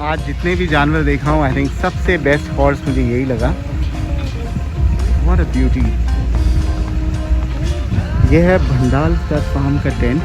आज जितने भी जानवर देखा हूँ आई थिंक सबसे बेस्ट हॉर्स मुझे यही लगा। What a beauty. ये है भंडाल का फार्म का tent.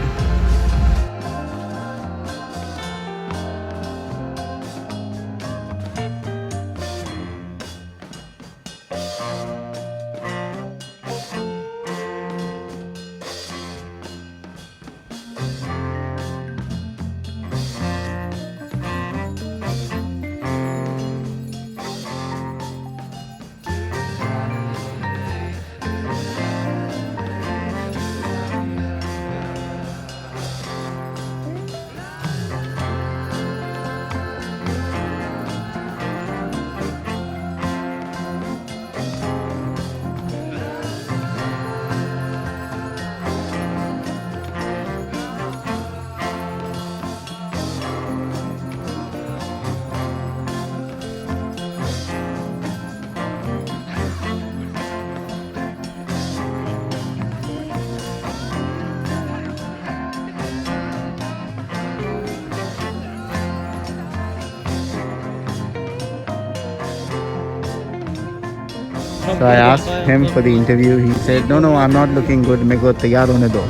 So I asked him for the interview. He said, no, I'm not looking good. मेरे को तैयार होने दो.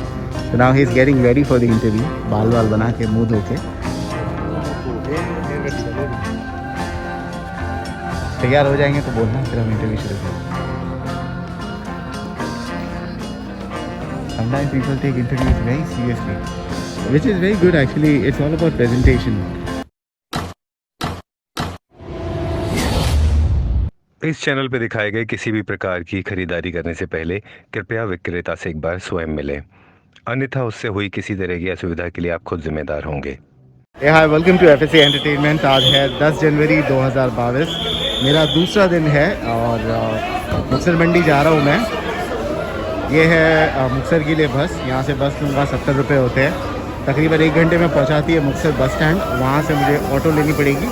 So now he's getting ready for the interview. बाल बना के मुंह धो के तैयार हो जाएंगे तो बोलना, फिर हम इंटरव्यू शुरू करेंगे. Sometimes people take interviews very seriously, which is very good actually. It's all about presentation. इस चैनल पर दिखाए गए किसी भी प्रकार की खरीदारी करने से पहले कृपया विक्रेता से एक बार स्वयं मिलें, अन्यथा उससे हुई किसी तरह की असुविधा के लिए आप खुद जिम्मेदार होंगे. हाय, वेलकम टू FSA एंटरटेनमेंट. आज है 10 जनवरी 2022. मेरा दूसरा दिन है और मुक्तसर मंडी जा रहा हूँ मैं. ये है मुक्तसर के लिए बस. यहाँ से बस लूँगा, 70 रुपये होते हैं. तकरीबन 1 घंटे में पहुँचाती है मुक्तसर बस स्टैंड. वहाँ से मुझे ऑटो लेनी पड़ेगी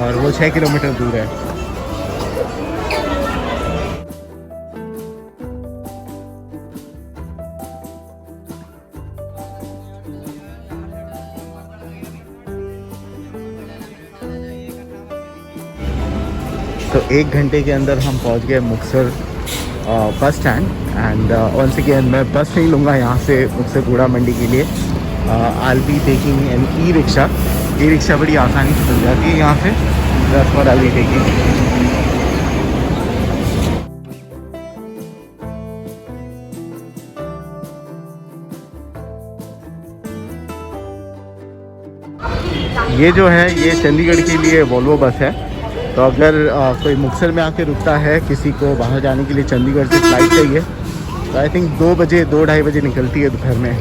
और वो 6 किलोमीटर दूर है. तो 1 घंटे के अंदर हम पहुंच गए Muktsar bus stand. And once again मैं बस नहीं लूँगा यहाँ से मुक्तसर कूड़ा मंडी के लिए. I will be taking an e-rickshaw. E-rickshaw बड़ी आसानी से मिल जाती है यहाँ से. That's what I will be taking. ये जो है ये चंडीगढ़ के लिए वोल्वो बस है. तो अगर कोई मुक्तसर में आके रुकता है, किसी को बाहर जाने के लिए चंडीगढ़ से फ़्लाइट चाहिए, तो आई थिंक 2 बजे 2-2:30 बजे निकलती है दोपहर में.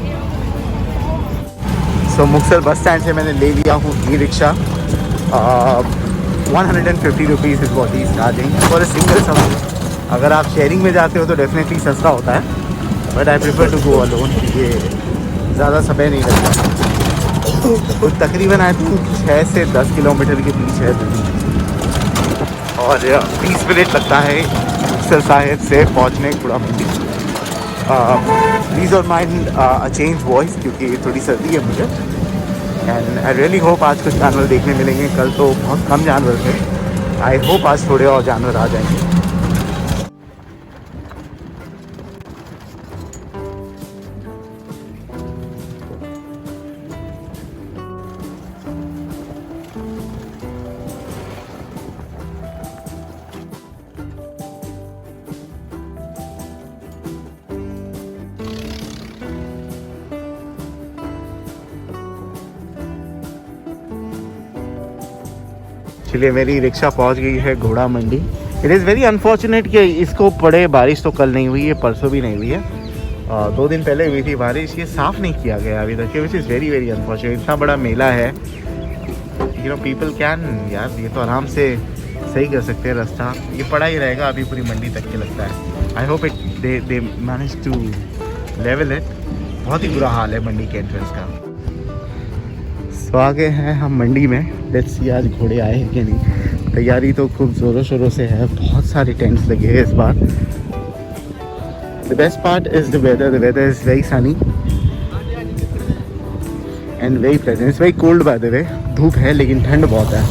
सो मुक्तसर बस स्टैंड से मैंने ले लिया हूँ e rickshaw. 150 rupees is what is charging for a single सफ़र. अगर आप शेयरिंग में जाते हो तो डेफिनेटली सस्ता होता है, but I prefer to go alone. ये ज़्यादा समय नहीं लगता. तो तकरीबन आई थिंक 6 से 10 किलोमीटर के बीच है और 20 मिनट लगता है मुक्तसर साहिब से पहुंचने कूड़ा मंडी. Please don't mind a change voice क्योंकि थोड़ी सर्दी है मुझे. एंड आई रियली होप आज कुछ जानवर देखने मिलेंगे. कल तो बहुत कम जानवर थे. आई होप आज थोड़े और जानवर आ जाएंगे. चलिए मेरी रिक्शा पहुंच गई है घोड़ा मंडी. इट इज़ वेरी अनफॉर्चुनेट कि इसको पड़े बारिश तो कल नहीं हुई है, परसों भी नहीं हुई है. 2 दिन पहले हुई थी बारिश. ये साफ़ नहीं किया गया अभी तक, which is very very unfortunate. इतना बड़ा मेला है, यू नो पीपल कैन, यार ये तो आराम से सही कर सकते हैं रास्ता. ये पड़ा ही रहेगा अभी पूरी मंडी तक के लगता है. I hope it they manage to level it. बहुत ही बुरा हाल है मंडी के एंट्रेंस का. तो आगे हैं हम मंडी में. लेट्स सी आज घोड़े आए हैं कि नहीं. तैयारी तो खूब ज़ोरों शोरों से है. बहुत सारे टेंट्स लगे हैं इस बार. The best part is the weather. The weather is very sunny and very pleasant. It's very cold by the way. धूप है लेकिन ठंड बहुत है.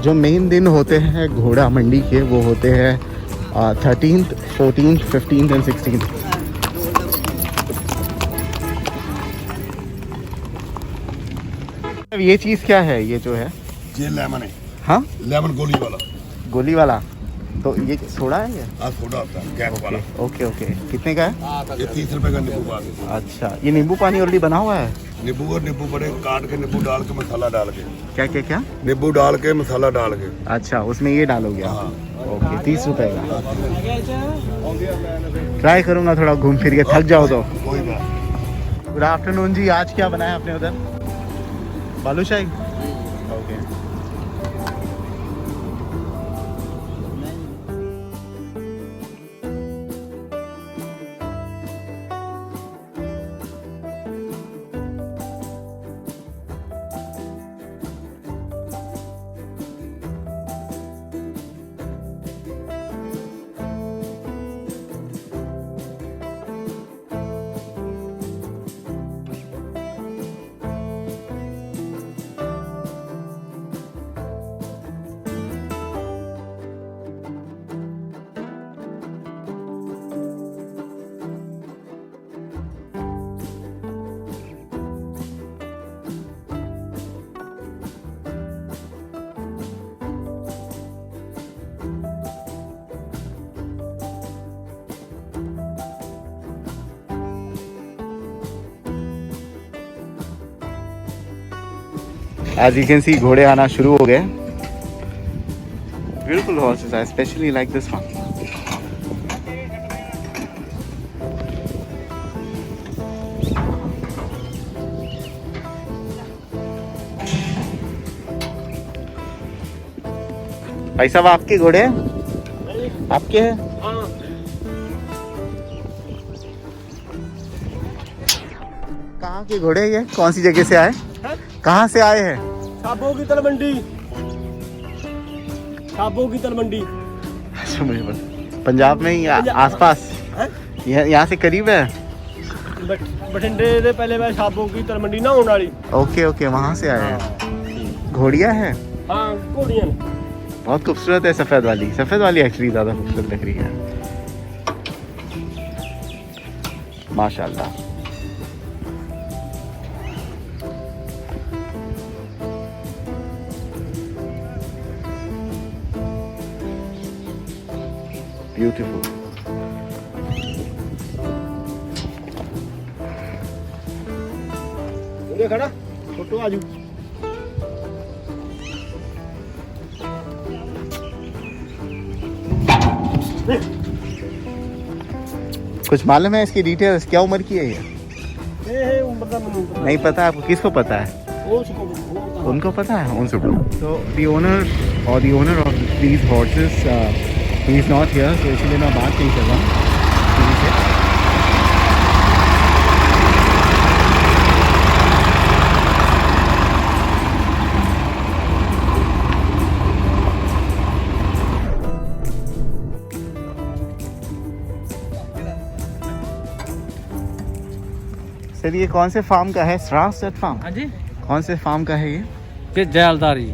जो मेन दिन होते हैं घोड़ा मंडी के वो होते हैं 13th, 14th, 15th and 16th। ये चीज़ क्या है, ये जो है ये लेमन है। हाँ, लेमन गोली वाला। गोली वाला, तो ये सोडा है ये? हाँ सोडा होता है, कैप वाला। ओके ओके, कितने का है? ये 30 रुपए का नींबू पानी। अच्छा, ये नींबू पानी ऑलरेडी बना हुआ है? नींबू और नींबू बड़े काट के, नींबू डाल के, मसाला डाल के। क्या क्या क्या? नींबू डाल के, मसाला डाल के। अच्छा, उसमें ये डालोगे आप? हाँ। ओके, 30 रुपए का। ट्राई करूँगा, थोड़ा घूम फिर के थक जाओ तो। कोई बात। गुड आफ्टरनून जी, आज क्या बनाया आपने उधर? Balushahi. Okay. As you can see, घोड़े आना शुरू हो गए। Beautiful horses, I especially like this one. भाई साहब, आपके घोड़े हैं? आपके हैं? कहाँ के घोड़े हैं ये? कौन सी जगह से आए? कहाँ से आए हैं? साबो की तलमंडी। साबो की तलमंडी। अच्छा, मुझे पता। पंजाब में ही आसपास? हैं? यहाँ से करीब है? बठिंडे से पहले मैं साबो की तलमंडी ना होने वाली। ओके ओके, वहाँ से आए हैं। घोड़ियाँ हैं? हाँ, घोड़ियाँ। बहुत खूबसूरत है। सफ़ेद वाली, सफ़ेद वाली एक्चुअली ज़्यादा खूबसूरत लग रही है। माशाल्लाह। ब्यूटीफुल। खड़ा फोटो आजू। कुछ मालूम है इसकी डिटेल्स? क्या उम्र की है ये? नहीं पता आपको? किसको पता है? उनको पता है, उनसे पूछो। तो the owner of these horses he is not here, तो इसलिए मैं बात नहीं कर रहा हूँ किसी से। सर, ये कौन से फार्म का है? स्ट्रासट फार्म? हाँ जी, कौन से फार्म का है ये? ये जयलदार ही।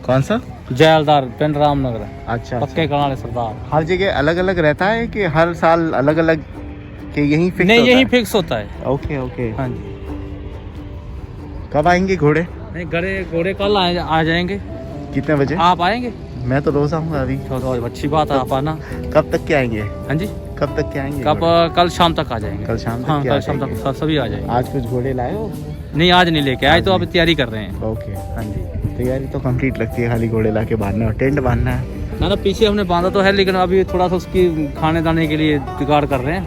कौन सा? जयलदार, पिंड रामनगर। अच्छा, पक्के कनाले सरदार। हर जगह अलग अलग रहता है कि हर साल अलग अलग के यहीं फिक्स? नहीं, यही फिक्स होता है। Okay okay. हाँ जी। कब आएंगे घोड़े? नहीं, घोड़े कल आ जाएंगे। कितने बजे? आप आएंगे? मैं तो रोज आऊंगा अभी। तो अच्छी बात है, आप आना। कब तक के आएंगे? हाँ जी, कब तक के आएंगे? कब? कल शाम तक आ जाएंगे। कल शाम तक? हाँ, के कल आ शाम जाएंगे? तक सभी आ जाएंगे। आज कुछ घोड़े लाए हो? नहीं, आज नहीं लेके आए, तो अब तैयारी कर रहे हैं। ओके, हाँ जी। तैयारी तो कंप्लीट लगती है, खाली घोड़े ला के बांधना और टेंट बांधना है। ना पीछे हमने बांधा तो है, लेकिन अभी थोड़ा सा उसकी खाने दाने के लिए जुगाड़ कर रहे हैं।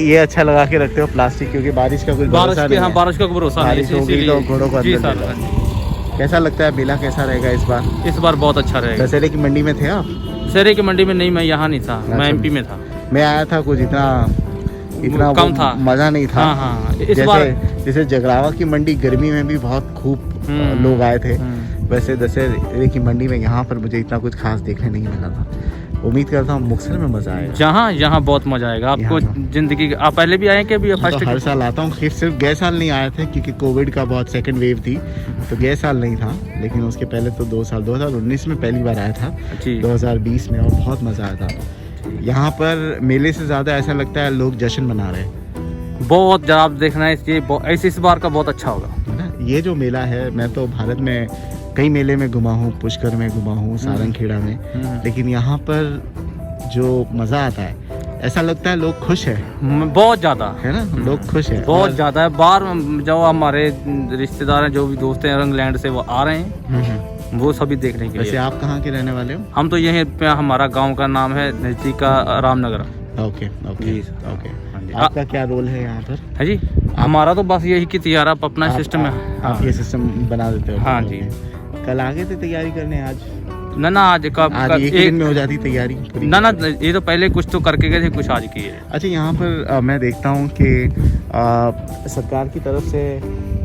ये अच्छा लगा के रखते हो प्लास्टिक, क्योंकि बारिश का कुछ बारिश भरोसा की, नहीं हाँ, है। बारिश का कोई भरोसा नहीं बारिश है, होगी तो घोड़ों को जी अंदर सर। ले जाओ। कैसा लगता है? मेला कैसा रहेगा इस बार? इस बार बहुत अच्छा रहेगा। दशहरे की मंडी में थे आप? दशहरे की मंडी में नहीं, मैं यहाँ नहीं था, मैं एमपी में था। मैं आया था, कुछ इतना कम था, मजा नहीं था। हाँ हाँ, इस बार जैसे जगरावा की मंडी गर्मी में भी बहुत खूब लोग आए थे, वैसे दशहरे की मंडी में यहाँ पर मुझे इतना कुछ खास देखने नहीं मिला था। उम्मीद करता हूँ मुक्तसर में मज़ा आएगा। जहाँ यहाँ बहुत मजा आएगा आपको यहाँ ना। जिंदगी। आप पहले भी आए कि अभी मैं फर्स्ट? तो हर साल आता हूँ, सिर्फ गए साल नहीं आए थे क्योंकि कोविड का बहुत सेकंड वेव थी, तो गए साल नहीं था, लेकिन उसके पहले तो 2 साल 2019 में पहली बार आया था, जी 2020 में, और बहुत मज़ा आया था। यहाँ पर मेले से ज़्यादा ऐसा लगता है लोग जश्न मना रहे हैं, बहुत ज़्यादा आप देखना है ऐसे इस बार का बहुत अच्छा होगा। है ना। ये जो मेला है, मैं तो भारत में कई मेले में घुमा हूँ, पुष्कर में घुमा हूँ, सारंगखेड़ा में, लेकिन यहाँ पर जो मज़ा आता है, ऐसा लगता है लोग खुश है बहुत ज़्यादा है ना, लोग खुश है बहुत ज़्यादा है। बाहर जो हमारे रिश्तेदार हैं, जो भी दोस्त हैं इंग्लैंड से, वो आ रहे हैं, वो सभी देखने के वैसे लिए। आप कहाँ के रहने वाले हो? हम तो यहीं पे, हमारा गांव का नाम है नज़दीक का रामनगर ओके ओके जी सर। ओके। हाँ जी। आपका क्या रोल है यहाँ पर? है जी, हमारा तो बस यही कि तैयार आप अपना सिस्टम है। आप ये सिस्टम बना देते हो? हाँ जी। कल आगे थे तैयारी करने? आज ना आज आज एक ही दिन में हो जाती तैयारी पूरी? ना ये तो पहले कुछ तो करके गए थे, कुछ आज की है। अच्छा, यहाँ पर मैं देखता हूँ कि सरकार की तरफ से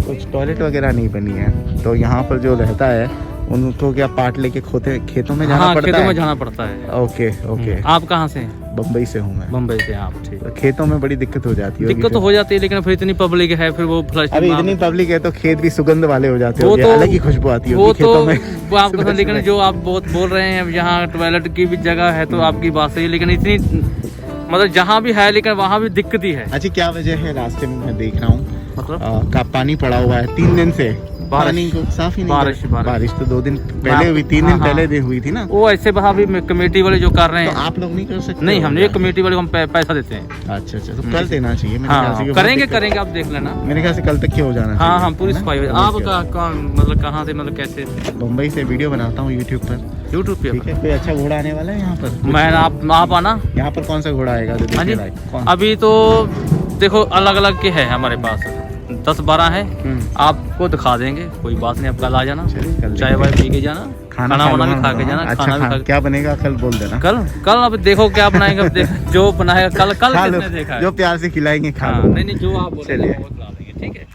कुछ टॉयलेट वगैरह नहीं बनी है, तो यहाँ पर जो रहता है उनको क्या पार्ट लेके खेतों में जाना पड़ता खेतों है? में जाना पड़ता है। Okay okay. आप कहाँ से हैं? बम्बई से हूँ मैं। बम्बई से आप? ठीक। तो खेतों में बड़ी दिक्कत हो जाती है? दिक्कत तो हो जाती है, लेकिन फिर इतनी पब्लिक है, फिर वो फ्लश। अभी इतनी पब्लिक है तो खेत भी सुगंध वाले हो जाते वो होंगे, तो अलग ही खुशबू आती है वो तो खेतों में। वो आपको तो, लेकिन जो आप बहुत बोल रहे हैं यहाँ टॉयलेट की भी जगह है, तो आपकी बात सही है, लेकिन इतनी मतलब जहाँ भी है, लेकिन वहाँ भी दिक्कत ही है। अच्छा, क्या वजह है? रास्ते में मैं देख रहा हूँ मतलब का पानी पड़ा हुआ है 3 दिन से, पानी को साफ ही नहीं बारिश कर- बारिश तो 2 दिन पहले हाँ, हुई, 3 दिन हाँ, पहले हाँ। दिन हुई थी ना। वो ऐसे वहाँ भी कमेटी वाले जो कर रहे तो हैं, आप लोग नहीं कर सकते? नहीं, हमने क्या? कमेटी वाले को हम पैसा देते हैं। अच्छा अच्छा, तो कर देना चाहिए मेरे ख्याल से, हाँ, कि करेंगे बहुत दिक्कत- करेंगे, आप देख लेना। मेरे ख्याल से कल तक के हो जाना हाँ चाहिए, हाँ, पूरी है ना? सफाई। आप मतलब कहाँ से, मतलब कैसे? मुंबई से वीडियो बनाता हूँ यूट्यूब पर। यूट्यूब पे? ठीक है, कोई अच्छा घोड़ा आने वाला है यहाँ पर? मैं आप आना। यहाँ पर कौन सा घोड़ा आएगा जो हाँ देखने जी, लायक? कौन? अभी तो देखो अलग अलग के है हमारे पास, 10-12 है, आपको दिखा देंगे, कोई बात नहीं, आप कल आ जाना, चलिए, कल चाय वाय पी के जाना, खाना वाना भी खा के जाना। अच्छा, खाना भी खा क्या बनेगा कल बोल देना। कल अब देखो क्या बनाएंगे, अब जो बनाएगा कल खा लो, किसने देखा है? जो प्यार से खिलाएंगे खा हाँ, लो। नहीं जो आप बोलेंगे चलिए। वो खिला देंगे, ठीक है।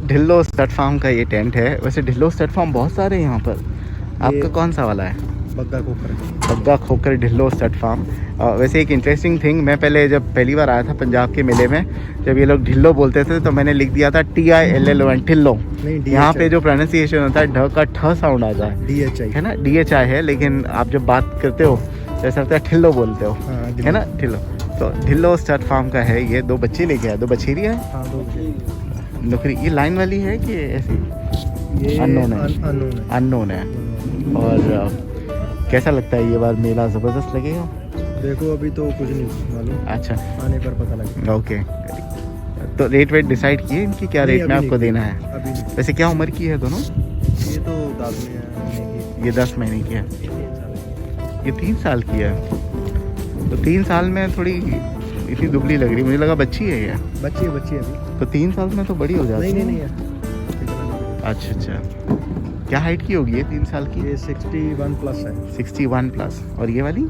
ढिल्लो स्टड फार्म का ये टेंट है। वैसे ढिल्लो स्टड फार्म बहुत सारे हैं यहाँ पर, आपका कौन सा वाला है? बग्गा खोकर ढिल्लो स्टड फार्म। वैसे एक इंटरेस्टिंग थिंग, मैं पहले जब पहली बार आया था पंजाब के मेले में, जब ये लोग ढिल्लो बोलते थे तो मैंने लिख दिया था TILLO ढिल्लो। यहाँ पे जो प्रोनाउंसिएशन होता है ढ का ठ साउंड आता है, DHI है ना, DHI है, लेकिन आप जब बात करते हो तो ऐसा लगता है ठिल्लो बोलते हो, है ना, ठिल्लो। तो ढिल्लो स्टड फार्म का है ये। 2 बच्चे लेके आए, 2 बछेरियाँ है, नौकरी। ये लाइन वाली है कि ऐसी? ये अननोन है। और कैसा लगता है ये बार मेला? ज़बरदस्त लगेगा? देखो अभी तो कुछ नहीं मालूम, अच्छा, आने पर पता लगेगा। ओके। तो रेट वेट डिसाइड किए इनकी, क्या रेट में आपको देना है? अभी नहीं। वैसे क्या उम्र की है दोनों? ये तो 10 में है, ये 10 महीने की है, ये 3 साल की है। तो 3 साल में थोड़ी इतनी दुबली लग रही, मुझे लगा बच्ची है ये। बच्ची अभी। तो 3 साल में तो बड़ी हो जाती है। नहीं अच्छा अच्छा, क्या हाइट की होगी ये 3 साल की? ये 61 प्लस है। 61 प्लस। और ये वाली?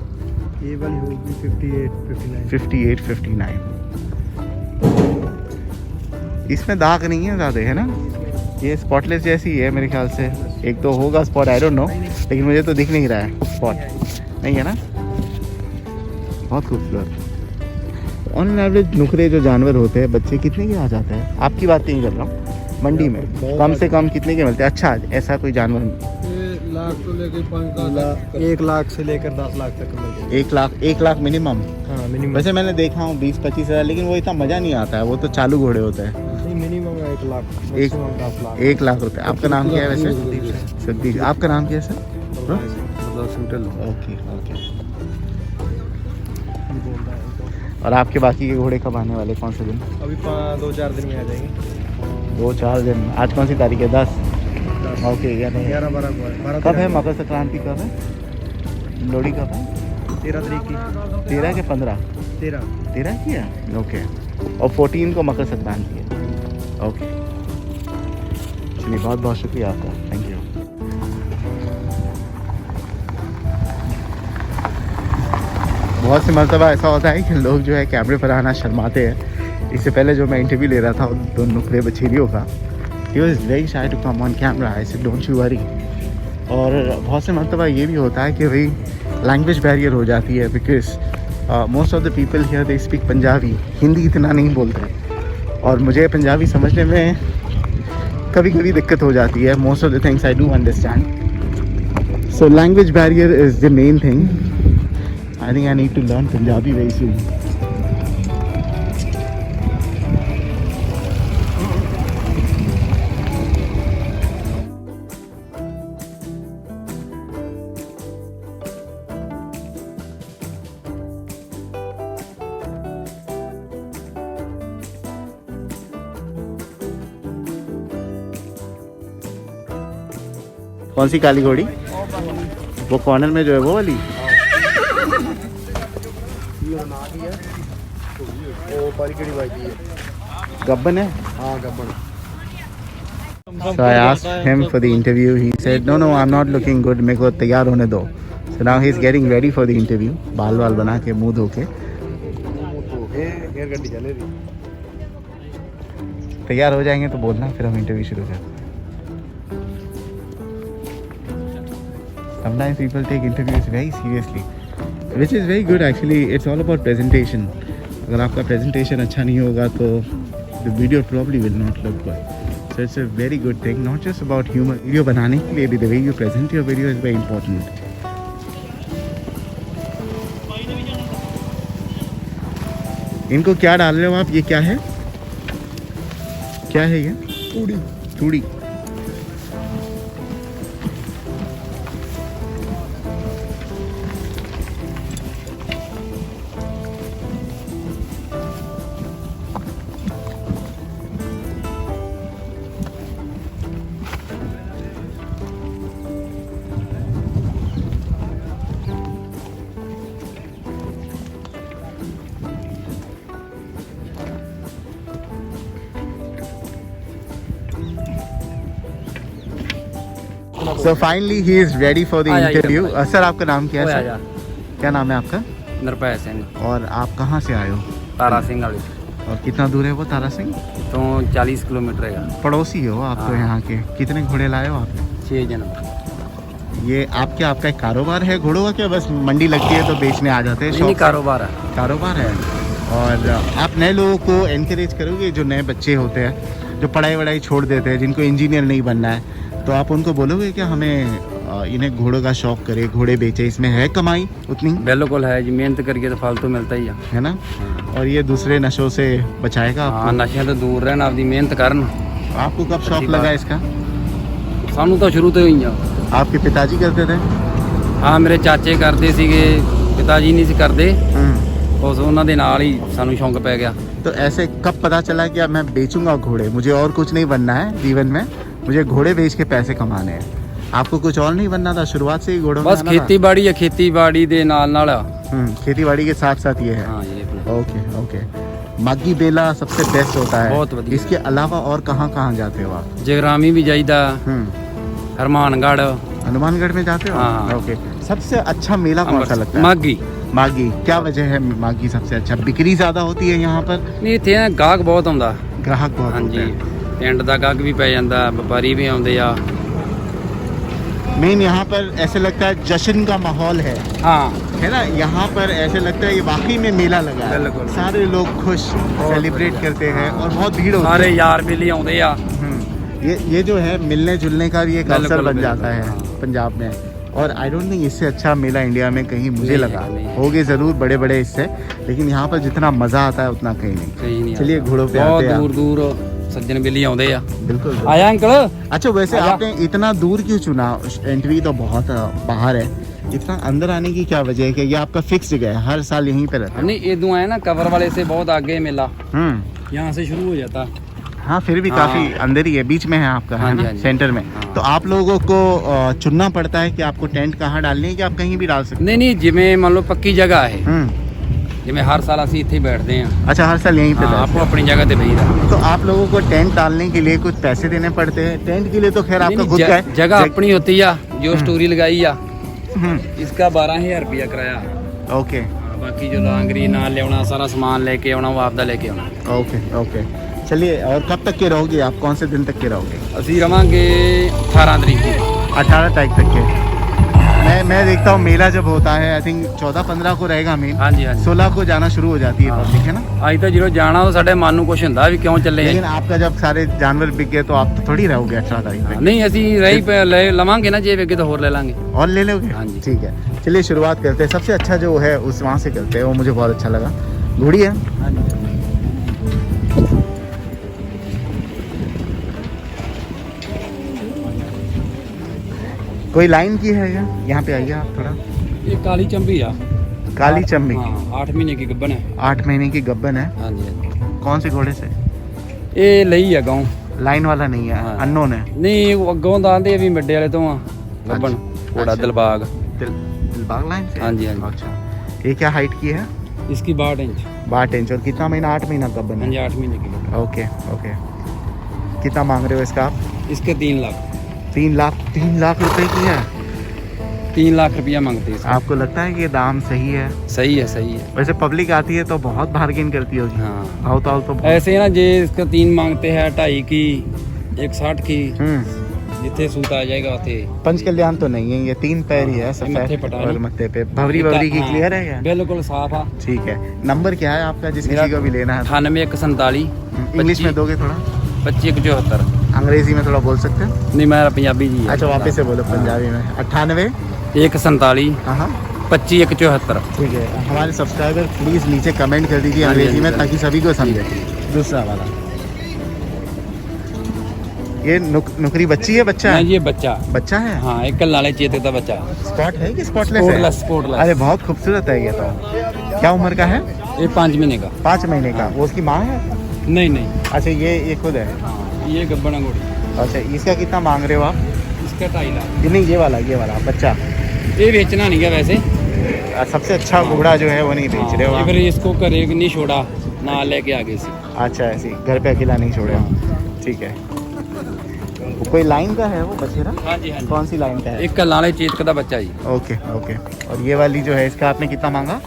ये वाली होगी 58-59। 58-59। इसमें दाग नहीं है ज़्यादा, है ना? ये स्पॉटलेस जैसी है मेरे ख्याल से। एक तो होगा स्पॉट, आई डोंट नो, लेकिन मुझे तो दिख नहीं रहा है स्पॉट, नहीं है ना? बहुत खूबसूरत। ऑन एवरेज नुकरे जो जानवर होते हैं बच्चे कितने के आ जाते हैं? आपकी बात नहीं कर रहा हूँ, मंडी में कम से कम कितने के मिलते हैं? अच्छा, ऐसा कोई जानवर? 1 लाख से लेकर 10 लाख तक मिल 1 लाख मिनिमम? हाँ मिनिमम। वैसे मैंने देखा हूँ 20-25 हज़ार, लेकिन वो इतना मज़ा नहीं आता है, वो तो चालू घोड़े होते हैं। नहीं मिनिमम 1 लाख, एक- मैक्सिमम 10 लाख। 1 लाख रुपए। आपका नाम क्या है वैसे? सतीश। आपका नाम क्या है सर? Okay okay. और आपके बाकी के घोड़े कब आने वाले, कौन से दिन? अभी 2-4 दिन में आ जाएंगे। 2-4 दिन। आज कौन सी तारीख है? 10। ओके, या नहीं? 11-12 कब है मकर संक्रांति? कब है लोहड़ी? कब है? 13 तारीख की। 13 के 15? 13 की है, ओके। और 14 को मकर संक्रांति है, ओके। चलिए, बहुत बहुत शुक्रिया आपका, थैंक यू। बहुत से मरतबा ऐसा होता है कि लोग जो है कैमरे पर आना शर्माते हैं। इससे पहले जो मैं इंटरव्यू ले रहा था 2 नुकरे बछेरियों का, he was very shy to come on camera. I said don't you worry. और बहुत से मरतबा ये भी होता है कि भाई लैंग्वेज बैरियर हो जाती है, because most of the people here they speak Punjabi, Hindi इतना नहीं बोलते और मुझे पंजाबी समझने में कभी कभी दिक्कत हो जाती है. Most of the things I do understand. So language barrier is the main thing. I think I need to learn Punjabi very soon. कौन सी काली घोड़ी? वो कॉर्नर में जो है वो वाली. गब्बन है. हाँ Gabbar. So I asked him for the interview. He said, no, I'm not looking good. मेरे को तैयार होने दो. So now he's getting ready for the interview. बाल वाल बना के मुंह धो के तैयार हो जाएंगे तो बोलना, फिर हम इंटरव्यू शुरू करते हैं. Sometimes people take interviews very seriously, which is very good actually. It's all about presentation. अगर आपका presentation अच्छा नहीं होगा तो the video probably will not look good. So it's a very good thing, not just about humor. Video बनाने के लिए भी the way you present your video is very important. इनको क्या डाल रहे हो आप? ये क्या है? क्या है ये? तूड़ी. तूड़ी. So finally he is ready for the interview. Sir आपका नाम क्या है सर? क्या नाम है आपका? निरपय सिंह. और आप कहाँ से आए हो? तारा सिंह वाली. और कितना दूर है वो तारा सिंह? तो 40 किलोमीटर है. पड़ोसी हो आप तो यहाँ के. कितने घोड़े लाए हो आप? 6 जन. ये आपका एक कारोबार है घोड़ों का, क्या बस मंडी लगती है तो बेचने आ जाते हैं? नहीं, कारोबार है. कारोबार है. और आप नए लोगों को एनकरेज करोगे, जो नए बच्चे होते हैं जो पढ़ाई वढ़ाई छोड़ देते हैं, जिनको इंजीनियर नहीं बनना है, तो आप उनको बोलोगे कि हमें इन्हें घोड़ों का शौक करे, घोड़े बेचे, इसमें है कमाई उतनी? बिल्कुल है जी. मेहनत करके तो फल तो मिलता ही है ना. और ये दूसरे नशों से बचाएगा आपको. हाँ, नशे तो दूर रहना, आपकी मेहनत करना. आपको कब शौक लगा इसका? सानू तो शुरू तो ही. आपके पिताजी करते थे? हाँ, मेरे चाचे करते सीगे, पिताजी नहीं सी करते. उस ਉਹਨਾਂ ਦੇ ਨਾਲ ही सानू शौक पै गया. तो ऐसे कब पता चला कि अब मैं बेचूंगा घोड़े, मुझे और कुछ नहीं बनना है जीवन में, मुझे घोड़े बेच के पैसे कमाने हैं? आपको कुछ और नहीं बनना था शुरुआत से ही घोड़ों में? बस खेतीबाड़ी है, खेतीबाड़ी दे नाल खेतीबाड़ी के साथ साथ ये है. हाँ, ये ओके. मागी बेला सबसे बेस्ट होता है. बहुत बढ़िया. इसके अलावा और कहाँ जाते हो आप? जगरामी भी जाइदा. हनुमानगढ़. हनुमानगढ़ में जाते हो? हाँ. ओके. सबसे अच्छा मेला कौन सा लगता है? मागी. क्या वजह है मागी सबसे अच्छा? बिक्री ज्यादा होती है यहाँ पर? नहीं, इतने गाहक बहुत आਉਂਦਾ. ग्राहक बहुत. हाँ जी, पिंड ਦਾ गाहक भी पै ਜਾਂਦਾ, व्यापारी भी आਉਂਦੇ ਆ. मेन यहाँ पर ऐसे लगता है जश्न का माहौल है. हाँ, है ना. यहाँ पर ऐसे लगता है ये वाकई में मेला लगा है. बिल्कुल. सारे लोग खुश सेलिब्रेट करते हैं और बहुत भीड़ होती है. सारे यार बेली आਉਂਦੇ ਆ. ये जो है मिलने जुलने का भी एक अवसर बिल्कुल, बन जाता है पंजाब में. और आई डोंट थिंक इससे अच्छा मेला इंडिया में कहीं मुझे लगा. होगे ज़रूर बड़े बड़े इससे, लेकिन यहाँ पर जितना मज़ा आता है उतना कहीं नहीं. चलिए घोड़ों पे आते हैं. बहुत दूर सज्जन बेली आਉਂਦੇ ਆ. बिल्कुल. आया अंकल. अच्छा, वैसे आपने इतना दूर क्यों चुना? एंट्री तो बहुत बाहर है, इतना अंदर आने की क्या वजह है? कि ये आपका फिक्स जगह है, हर साल यहीं पे रहता है? नहीं, इधर आए ना कवर वाले से बहुत आगे मेला. यहाँ से शुरू हो जाता. हाँ, फिर भी काफी अंदर ही है, बीच में है आपका. हाँ, है ना? हाँ, सेंटर में. तो आप लोगों को चुनना पड़ता है कि आपको टेंट कहाँ डालनी है, कि आप कहीं भी डाल सकते? नहीं, जिमें मान लो पक्की जगह है, जिमें हर साल ਅਸੀਂ ਇੱਥੇ बैठते हैं. अच्छा, हर साल यहीं पे बैठते हैं. आपको अपनी जगह पे बैठना. तो आप लोगों को टेंट डालने के लिए कुछ पैसे देने पड़ते हैं? टेंट के लिए तो खैर आपका खुद का है. जगह अपनी होती है. जो स्टोरी लगाई है इसका 12,000 रुपया किराया. ओके. बाकी जो लांगरी ना लेना, सारा सामान लेके आना, वो आपदा लेके आना. ओके. चलिए, और कब तक के रहोगे आप? कौन से दिन तक के रहोगे? ਅਸੀਂ ਰਵਾਂਗੇ 18 ਤਰੀਕ. 18 तारीख तक के. मैं देखता हूँ मेला जब होता है, आई थिंक 14-15 को रहेगा मेन, हाँ जी हाँ जी 16 को जाना शुरू हो जाती है पब्लिक, है ना। ਅੱਜ ਤਾਂ ਜਦੋਂ ਜਾਣਾ ਤਾਂ ਸਾਡੇ ਮਨ ਨੂੰ ਕੁਛ ਹੁੰਦਾ ਵੀ ਕਿਉਂ ਚੱਲੇ लेकिन आपका जब सारे जानवर बिक गए तो आप तो थोड़ी रहोगे 18 तारीख पे, ਨਹੀਂ ਅਸੀਂ ਰਹੀ ਲਵਾਂਗੇ ਨਾ ਜੇ ਵੇਗੇ ਤਾਂ ਹੋਰ ਲੈ ਲਾਂਗੇ और ले लोगे। हाँ जी। ठीक है, चलिए शुरुआत करते हैं। सबसे अच्छा जो है उस वहाँ से करते हैं, वो मुझे बहुत अच्छा लगा। घोड़ी है, कोई लाइन की है क्या? यहाँ पे आइए आप थोड़ा। ਇਹ ਕਾਲੀ ਚੰਬੀ ਆ काली चम्बी, हाँ 8 ਮਹੀਨੇ की ਗੱਭਣ ਹੈ 8 महीने की गब्बन है। हाँ जी कौन से घोड़े से? ਇਹ ਲਈ ਆ ਗਾਉਂ लाइन वाला नहीं है, हाँ। अननोन है। ਨਹੀਂ ਉਹ ਅੱਗੋਂ ਤਾਂ ਆਂਦੇ ਵੀ ਮਿੱਡੇ ਵਾਲੇ ਤੋਂ ਆ ਗੱਭਣ ਘੋੜਾ ਦਿਲਬਾਗ दिलबाग लाइन से? हाँ जी, हाँ जी। अच्छा, ये क्या हाइट की है? इसकी 62 इंच 62 इंच। और कितना महीना? 8 महीना गब्बन हाँ है। जी 8 महीने की ਗੱਭਣ। ओके ओके, कितना मांग रहे हो इसका आप? इसके 3 लाख 3 लाख रुपए की है। 3 लाख रुपया मांगते हैं इसका। आपको लगता है कि ये दाम सही है? सही है वैसे पब्लिक आती है तो बहुत बार्गेन करती होगी। हाँ भाव ताव तो बहुत- ऐसे ना जे इसका 3 मांगते हैं 2.5 की 160 की जिथे सूत आ जाएगा उथे पंच कल्याण तो नहीं है, ये 3 पैर ही है ये मत्थे सफेद पटानी। और मत्थे पे भवरी भवरी की हाँ, क्लियर है क्या? बिल्कुल साफ आ। ठीक है, नंबर क्या है आपका जिस मेरा किसी को भी लेना है? 98 इंग्लिश में दोगे थोड़ा? 25 74 अंग्रेजी में थोड़ा बोल सकते हैं? नहीं मैं पंजाबी जी है। अच्छा वापस से बोलो पंजाबी में। 98 147 हाँ 25 74 ठीक है। हमारे सब्सक्राइबर प्लीज नीचे कमेंट कर दीजिए हाँ जी, अंग्रेजी हाँ में जी, ताकि सभी को समझे। दूसरा वाला ये नुकरी बच्ची है बच्चा नहीं है? ये बच्चा बच्चा है। हाँ एक कल नाले चेतक का बच्चा स्पॉट है कि स्पॉटलेस है? स्पोर्टलेस अरे बहुत खूबसूरत है ये तो। क्या उम्र का है? ये 5 महीने का 5 महीने का। वो उसकी माँ है? नहीं अच्छा ये खुद है। ये गब्बन घोड़ी अच्छा, इसका कितना मांग रहे हो आप? इसका 2.5 लाख ये नहीं, ये वाला बच्चा। ये बेचना नहीं है वैसे सबसे अच्छा घोड़ा जो है वो नहीं बेच रहे हो ये आप? फिर इसको करे नहीं छोड़ा ना लेके आगे से अच्छा, ऐसे ही घर पे अकेला नहीं छोड़े हो। ठीक है, वो कोई लाइन का है वो बछेरा? हाँ जी कौन सी लाइन का है? एक कल नाले चेतक का बच्चा जी ओके ओके। और ये वाली जो है इसका आपने कितना मांगा?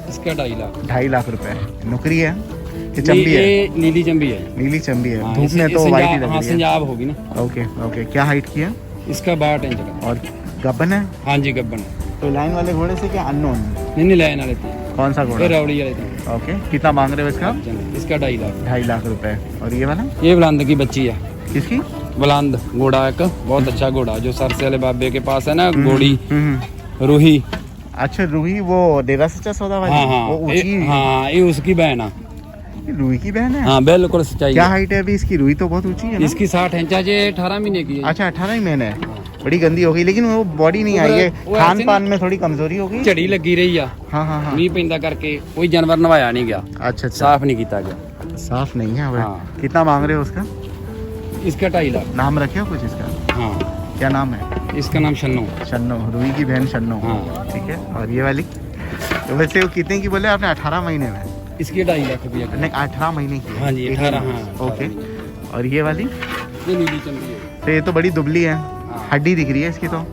इसका 2.5 लाख 2.5 लाख रुपए। नुकरी है कि नहीं, चंबी है? ये नीली चंबी है नीली चंबी है। हाँ, धूप में तो वाइट ही लग हाँ रही है। संजाब होगी ना। ओके ओके, क्या हाइट की है? इसका 62 इंच का और गब्बन है? हाँ जी गब्बन तो लाइन वाले घोड़े से क्या अननोन? नहीं लेने वाले थे कौन सा ये घोड़ा? रवड़ी वाले थे ओके, कितना मांग रहे हो इसका? इसका 2.5 लाख 2.5 लाख रुपए। और ये वाला ये बुलंद की बच्ची है किसकी? बुलंद घोड़ा एक बहुत अच्छा घोड़ा जो सरसे वाले बाबे के पास है ना घोड़ी हम्म। रूही अच्छा, रूही वो डेरा सच्चा सौदा वाली? हाँ वो हाँ ऊंची? हाँ ये उसकी बहन है ये रूही की बहन है? हाँ बिल्कुल सच्चाई क्या है। हाइट है अभी इसकी? रूही तो बहुत ऊंची है ना? इसकी 60 इंच है ये 18 महीने की है। अच्छा, 18 ही महीने है। बड़ी गंदी हो गई, लेकिन वो बॉडी नहीं आई है। वो ऐसे खान पान ना- में थोड़ी कमजोरी हो गई। ਝੜੀ ਲੱਗੀ ਰਹੀ ਆ हाँ हाँ हाँ। ਮੀਂਹ ਪੈਂਦਾ ਕਰਕੇ ਕੋਈ ਜਾਨਵਰ ਨਵਾਇਆ ਨਹੀਂ ਗਿਆ अच्छा अच्छा, ਸਾਫ਼ ਨਹੀਂ ਕੀਤਾ ਗਿਆ साफ नहीं है वो। हाँ। कितना मांग रहे हो उसका? इसका 2.5 लाख नाम रखे हो कुछ इसका? हाँ क्या नाम है? इसका नाम शन्नू शन्नो, रूही की बहन शन्नो। हाँ ठीक है। और ये वाली तो वैसे वो कितने की बोले आपने? 18 महीने में? इसकी 2.5 लाख रुपया नहीं, 18 महीने की है। हाँ जी, एक 18 ही। हाँ। ओके। और ये वाली ये नीली चमड़ी है तो ये तो बड़ी दुबली है, हाँ। हड्डी दिख रही है इसकी तो।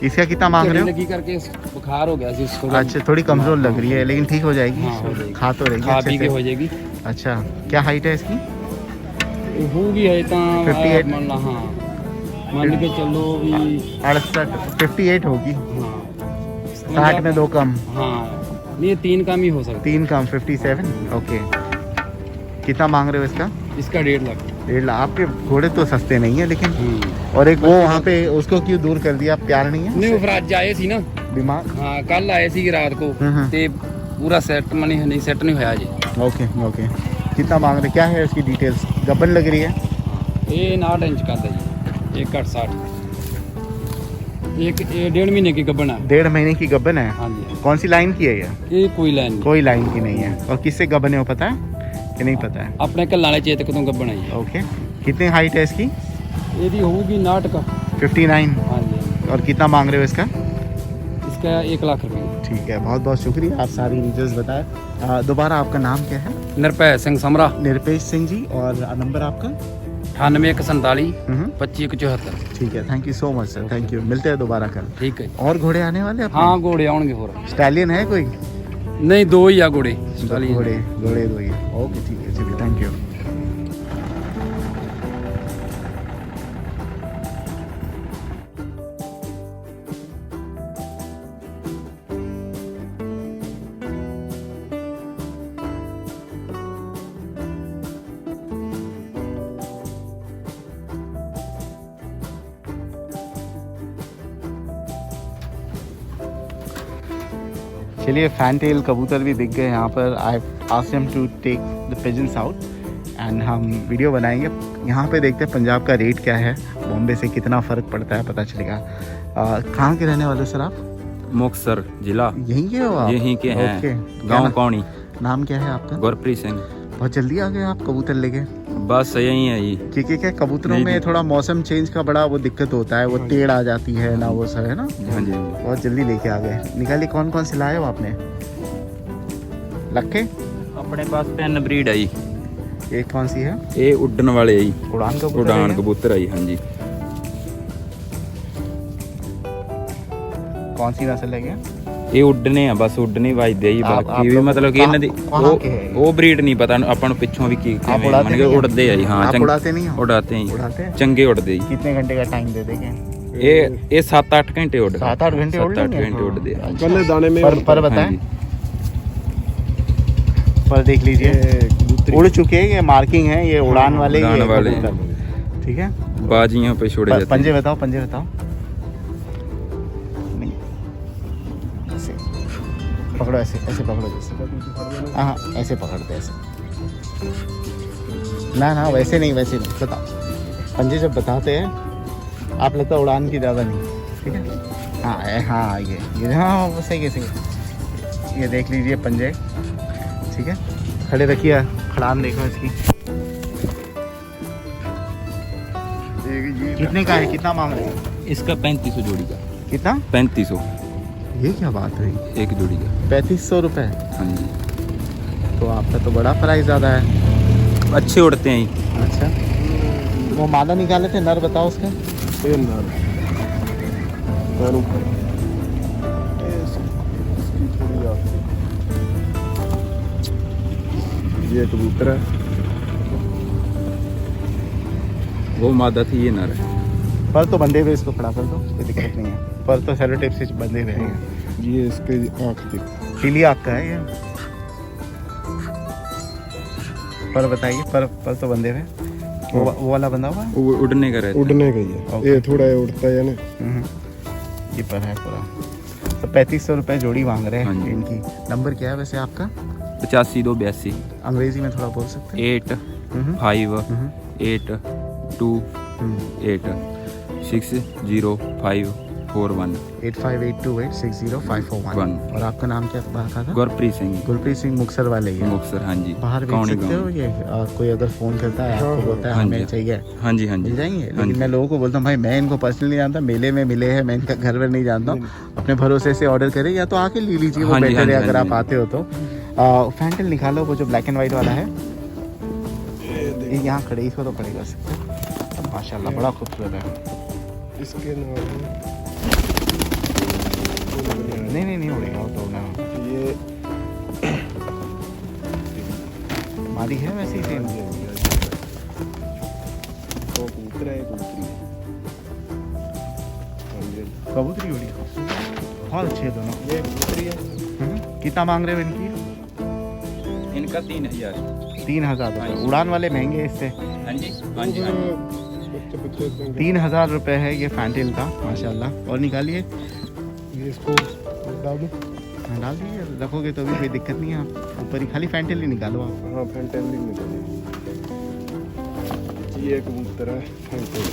इसका कितना मांग ਝੜੀ रहे हो? लगी करके बुखार हो गया थी उसको अच्छा, थोड़ी कमजोर लग रही है लेकिन ठीक हो जाएगी। हाँ, हो जाएगी। खा तो रही है खा अच्छे पी के से। हो जाएगी अच्छा, क्या हाइट है इसकी? होगी है तो 58 मान ला हाँ मान के चलो भी 68 58 होगी। हाँ 60 में 2 कम, हाँ नहीं ये 3 काम ही हो सकता 3 कम 57। ओके, कितना मांग रहे हो इसका? है इसका 1.5 लाख 1.5 लाख। आपके घोड़े तो सस्ते नहीं है लेकिन। और एक वो वहाँ पे उसको क्यों दूर कर दिया? प्यार नहीं है? नहीं वो फिर आज आए सी ना दिमाग। हाँ कल आए सी रात को हम्म। ते पूरा सेट मनी नहीं सेट नहीं होया जी ओके ओके, कितना मांग रहे? क्या है उसकी डिटेल्स? गब्बन लग रही है? ये 9 इंच का था जी 1.60 एक 1.5 महीने की गब्बन है 1.5 महीने की गब्बन है। हाँ जी कौन सी लाइन की है ये? कोई लाइन नहीं कोई लाइन की नहीं है। और किससे गब्बन है वो पता है कि नहीं पता है? अपने कल नाले चेतक तो गब्बन आई है ओके, कितनी हाइट है इसकी? यदि होगी 9 का 59। हाँ जी और कितना मांग रहे हो इसका? इसका 1 लाख रुपये ठीक है, बहुत बहुत शुक्रिया, आप सारी डिटेल्स बताए। दोबारा आपका नाम क्या है? निरपय सिंह समरा निरपेश सिंह जी। और नंबर आपका? 98 147 हम्म, 25 74 ठीक है। Thank you so much sir, thank you. मिलते हैं दोबारा कल। ठीक है और घोड़े आने वाले अपने? हाँ घोड़े आउणगे होर स्टैलियन है कोई? नहीं 2 ही आ घोड़े घोड़े घोड़े 2 ही है। ओके ठीक है, चलिए, थैंक यू। चलिए फैंटेल कबूतर भी दिख गए यहाँ पर। I asked him to take the pigeons out and हम वीडियो बनाएंगे। यहाँ पे देखते हैं पंजाब का रेट क्या है, बॉम्बे से कितना फ़र्क पड़ता है पता चलेगा। कहाँ के रहने वाले हो सर आप? मुक्तसर जिला यहीं के हो आप? यहीं के हैं। ओके। गांव कौनी। नाम क्या है आपका? गुरप्रीत सिंह। बहुत जल्दी आ गए आप कबूतर लेके? बस यही है जी। क्योंकि क्या कबूतरों नहीं, में नहीं। थोड़ा मौसम चेंज का बड़ा वो दिक्कत होता है, वो टेढ़ आ जाती है ना, वो सब है ना। हाँ जी। बहुत जल्दी लेके आ गए। निकालिए कौन कौन से लाए हो आपने? लखे? अपने पास 10 ब्रीड है जी। ये कौन सी है? ये उड़न वाले है जी। उड़ान कबूतर उड़ान है? कबूतर है जी। हाँ जी। कौन सी नस्ल है ये? ਇਹ ਉੱਡਨੇ ਆ ਬਸ ਉੱਡਨੇ ਵੱਜਦੇ ਆ ਜੀ। ਆਪ ਬਾਕੀ ਵੀ ਲੋਕ ਮਤਲਬ ਕਿ ਇਹਨਾਂ ਦੀ ਕਹਾਂ ਕੇ ਹੈ? ਉਹ ਬਰੀਡ ਨਹੀਂ ਪਤਾ ਆਪਾਂ ਨੂੰ ਪਿੱਛੋਂ ਵੀ ਕੀ ਕਿਵੇਂ उड़ाते ਮਨ ਕੇ नहीं हैं? ਉੱਡਦੇ ਆ ਜੀ। ਹਾਂ आप उड़ाते नहीं हो? ਉਡਾਤੇ ਆ उड़ाते ਜੀ। हैं? ਚੰਗੇ ਉੱਡਦੇ ਜੀ। कितने घंटे का टाइम दे देंगे? ਇਹ 7-8 ਘੰਟੇ ਉੱਡਦੇ। 7-8 घंटे उड़ 7-8 लेंगे? घंटे ਉੱਡਦੇ ਆ। अच्छा। पहले दाने में पर बताएं। ਹਾਂਜੀ। पर देख लीजिए उड़ चुके हैं, ये मार्किंग है, ये उड़ान वाले ही उड़ान है वाले। कबूतर। ठीक है। बाजियां पे छोड़े जाते पंजे हैं। बताओ, पंजे बताओ। नहीं, ऐसे पकड़ो, ऐसे ऐसे पकड़ो, जैसे हाँ ऐसे पकड़ते ऐसे। ना ना वैसे नहीं, वैसे नहीं। बताओ पंजे जब बताते हैं आप लगता है उड़ान की ज़्यादा नहीं। ठीक है। हाँ हाँ ये हाँ सही है, सही है। ये देख लीजिए पंजे। ठीक है, खड़े रखिए, खड़ान देखो इसकी। कितने का है, कितना मांग रहे हैं? इसका 3500 जोड़ी का। कितना? 3500 ये क्या बात हुई? एक जोड़ी का। 3500 रुपये? हाँ जी। तो आपका तो बड़ा प्राइस ज़्यादा है। अच्छे उड़ते हैं जी। अच्छा, वो मादा निकाले थे, नर बताओ उसका। ये कबूतर है। वो मादा थी, ये नर है। पर तो बंधे हुए, इसको खड़ा कर दो, कोई दिक्कत नहीं है। पर तो सेलो टेप से बंधे हुए हैं। ये इसके आँख दिख। पीली आँख का है ये। पर बताइए, पर तो बंधे हुए। वो वाला बंधा हुआ है? वो उड़ने का रहता है। उड़ने का ही है। ओके। ये थोड़ा उड़ता है ना। ये पर है पूरा। तो 3500 रुपये जोड़ी मांग रहे हाँ हैं जी। इनकी। नंबर क्या है वैसे आपका? 85-282 अंग्रेजी में थोड़ा बोल सकते हैं? 8 हम्म, 5 हम्म, 8 2 हम्म। 8 60541 8582860541। और आपका नाम क्या था? गुरप्रीत सिंह। गुरप्रीत सिंह मुक्तसर वाले ही हैं। मुक्तसर। हाँ जी। बाहर बेच कौनी सकते हो गाँव। ये? कोई अगर फ़ोन करता है आपको बोलता है हाँ हमें जी। चाहिए, हाँ जी। हाँ जी। मिल जाएंगे? हाँ लेकिन जी। मैं लोगों को बोलता हूँ भाई मैं इनको पर्सनली नहीं जानता, मेले में मिले हैं, मैं इनका घर वर नहीं जानता हूँ। अपने भरोसे से ऑर्डर करें या तो आके ले लीजिए, वो हाँ जी, बेटर हाँ है जी, अगर हाँ आप जी। आते हो तो। फैंटल निकालो, वो जो ब्लैक एंड वाइट वाला है। ये यहाँ खड़े, इसको तो पड़ेगा सकते। माशाल्लाह बड़ा खूबसूरत है। इसके नाम नहीं उड़ेगा वो तो ना। ये हमारी है वैसे ही सेम। वो कबूतर है, कबूतरी है। हाँ जी। कबूतरी उड़ी, बहुत अच्छे हैं दोनों। ये कबूतरी है। कितना मांग रहे हो इनकी? इनका 3000। 3000 रुपये। उड़ान वाले महंगे हैं इससे। हाँ जी। हाँ जी। हाँ जी। बच्चे 3000 रुपये है ये फैंटेल का माशाल्लाह। और निकालिए, ये इसको डाल दो। हाँ डाल दीजिए, रखोगे तो भी कोई दिक्कत नहीं है। आप ऊपर ही खाली फैंटेल ही निकालो आप। हाँ फैंटेलिंग निकालिए। ये कबूतर है फैंटेल।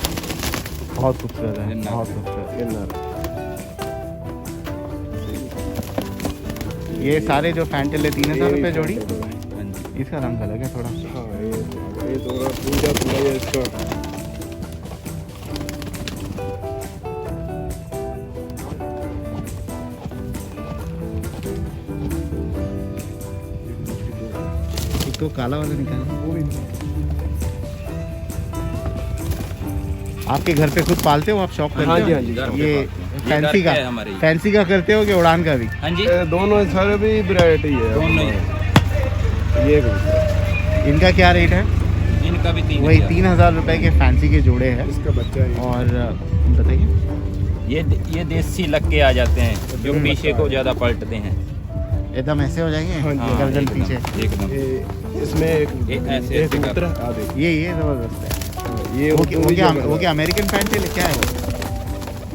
बहुत खूबसूरत है, ये नर बहुत है। खूबसूरत। ये नर। ये सारे जो फैंटेल है 3000 रुपये जोड़ी। हाँ जी। इसका रंग अलग है थोड़ा। हाँ ये थोड़ा पूजा पूरा है इसका। एक तो काला वाला निकालो, वो भी आपके घर पे खुद पालते हो आप? शौक करते हाँ हो? जी, हाँ जी। घर पे ये पालते हैं। फैंसी ये का घर पे है हमारे। फैंसी का करते हो कि उड़ान का भी? हाँ जी। ये दोनों सारे भी वैरायटी है। दोनों ही। ये कबूतर इनका क्या रेट है? इनका भी 3000। वही 3000 रुपये के फैंसी के जोड़े हैं। इसका बच्चा है। और बताइए, ये देसी लग के आ जाते हैं जो पीछे को ज्यादा पलटते हैं। एकदम ऐसे हो जाएंगे हाँ जी, गर्दन एकदम, पीछे। एकदम। ये इसमें एक ऐसे एक ऐसे कबूतर कर- है। आ देखो। ये ज़बरदस्त है। ये वो उड़ती क्या है। वो क्या अमेरिकन फैंटेल है क्या है वो?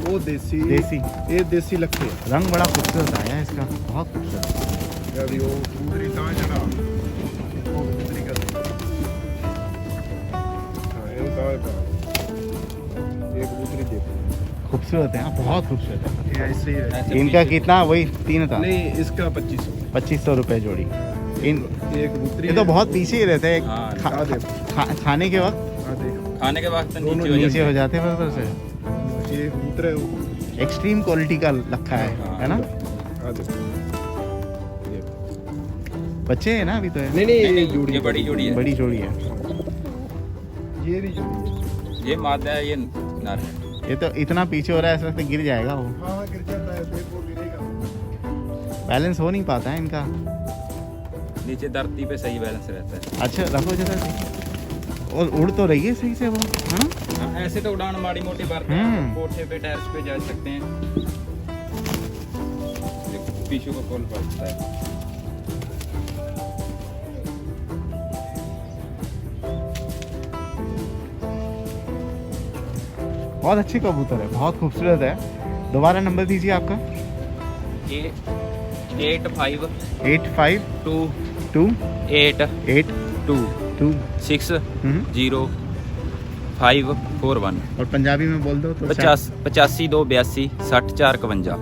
वो देसी देसी ये देसी लखे रंग बड़ा खूबसूरत आया है इसका, बहुत खूबसूरत। अभी वो कबूतरी ਤਾਂ ਜੜਾ ਉਹ ਕਬੂਤਰੀ ਕਰ ਹਾਂ ਇਹ ਤਾਂ ਇਹ ਕਬੂਤਰੀ देखो खूबसूरत है, हाँ, बहुत खूबसूरत है। ये ऐसे ही है इनका कितना, वही 3 था, नहीं इसका 2500 2500 रुपये जोड़ी। इन ये कबूतरी ये तो बहुत पीछे ही रहते हैं हाँ, खाने के वक्त हाँ देखो खाने के बाद दोनों नीचे हो जाते हैं बराबर से। ये कबूतर है वो एक्सट्रीम क्वालिटी का रखा है ना। हाँ देखो बच्चे हैं ना अभी तो है। नहीं नहीं ये जोड़ी ये बड़ी जोड़ी है, बड़ी जोड़ी है। ये भी जोड़ी है ये मादा है, ये नर है। ये तो इतना पीछे हो रहा है, ऐसा लगता है गिर जाएगा वो, हाँ गिर जाता है देखो गिरेगा बैलेंस हो नहीं पाता है इनका। नीचे धरती पे सही बैलेंस रहता है। अच्छा रखो जरा से। और उड़ तो रही है सही से वो, है ना। हाँ, ऐसे तो उड़ान माड़ी मोटी भरते हैं, कोठे पे टायर्स पे जा सकते हैं। पीछू को खोल पड़ता है। बहुत अच्छे कबूतर है, बहुत खूबसूरत है। दोबारा नंबर दीजिए आपका। 85 85 2 2 8 8 2 2 6 0 5 4 1। और पंजाबी में बोल दो तो 85 2 82 60 4 51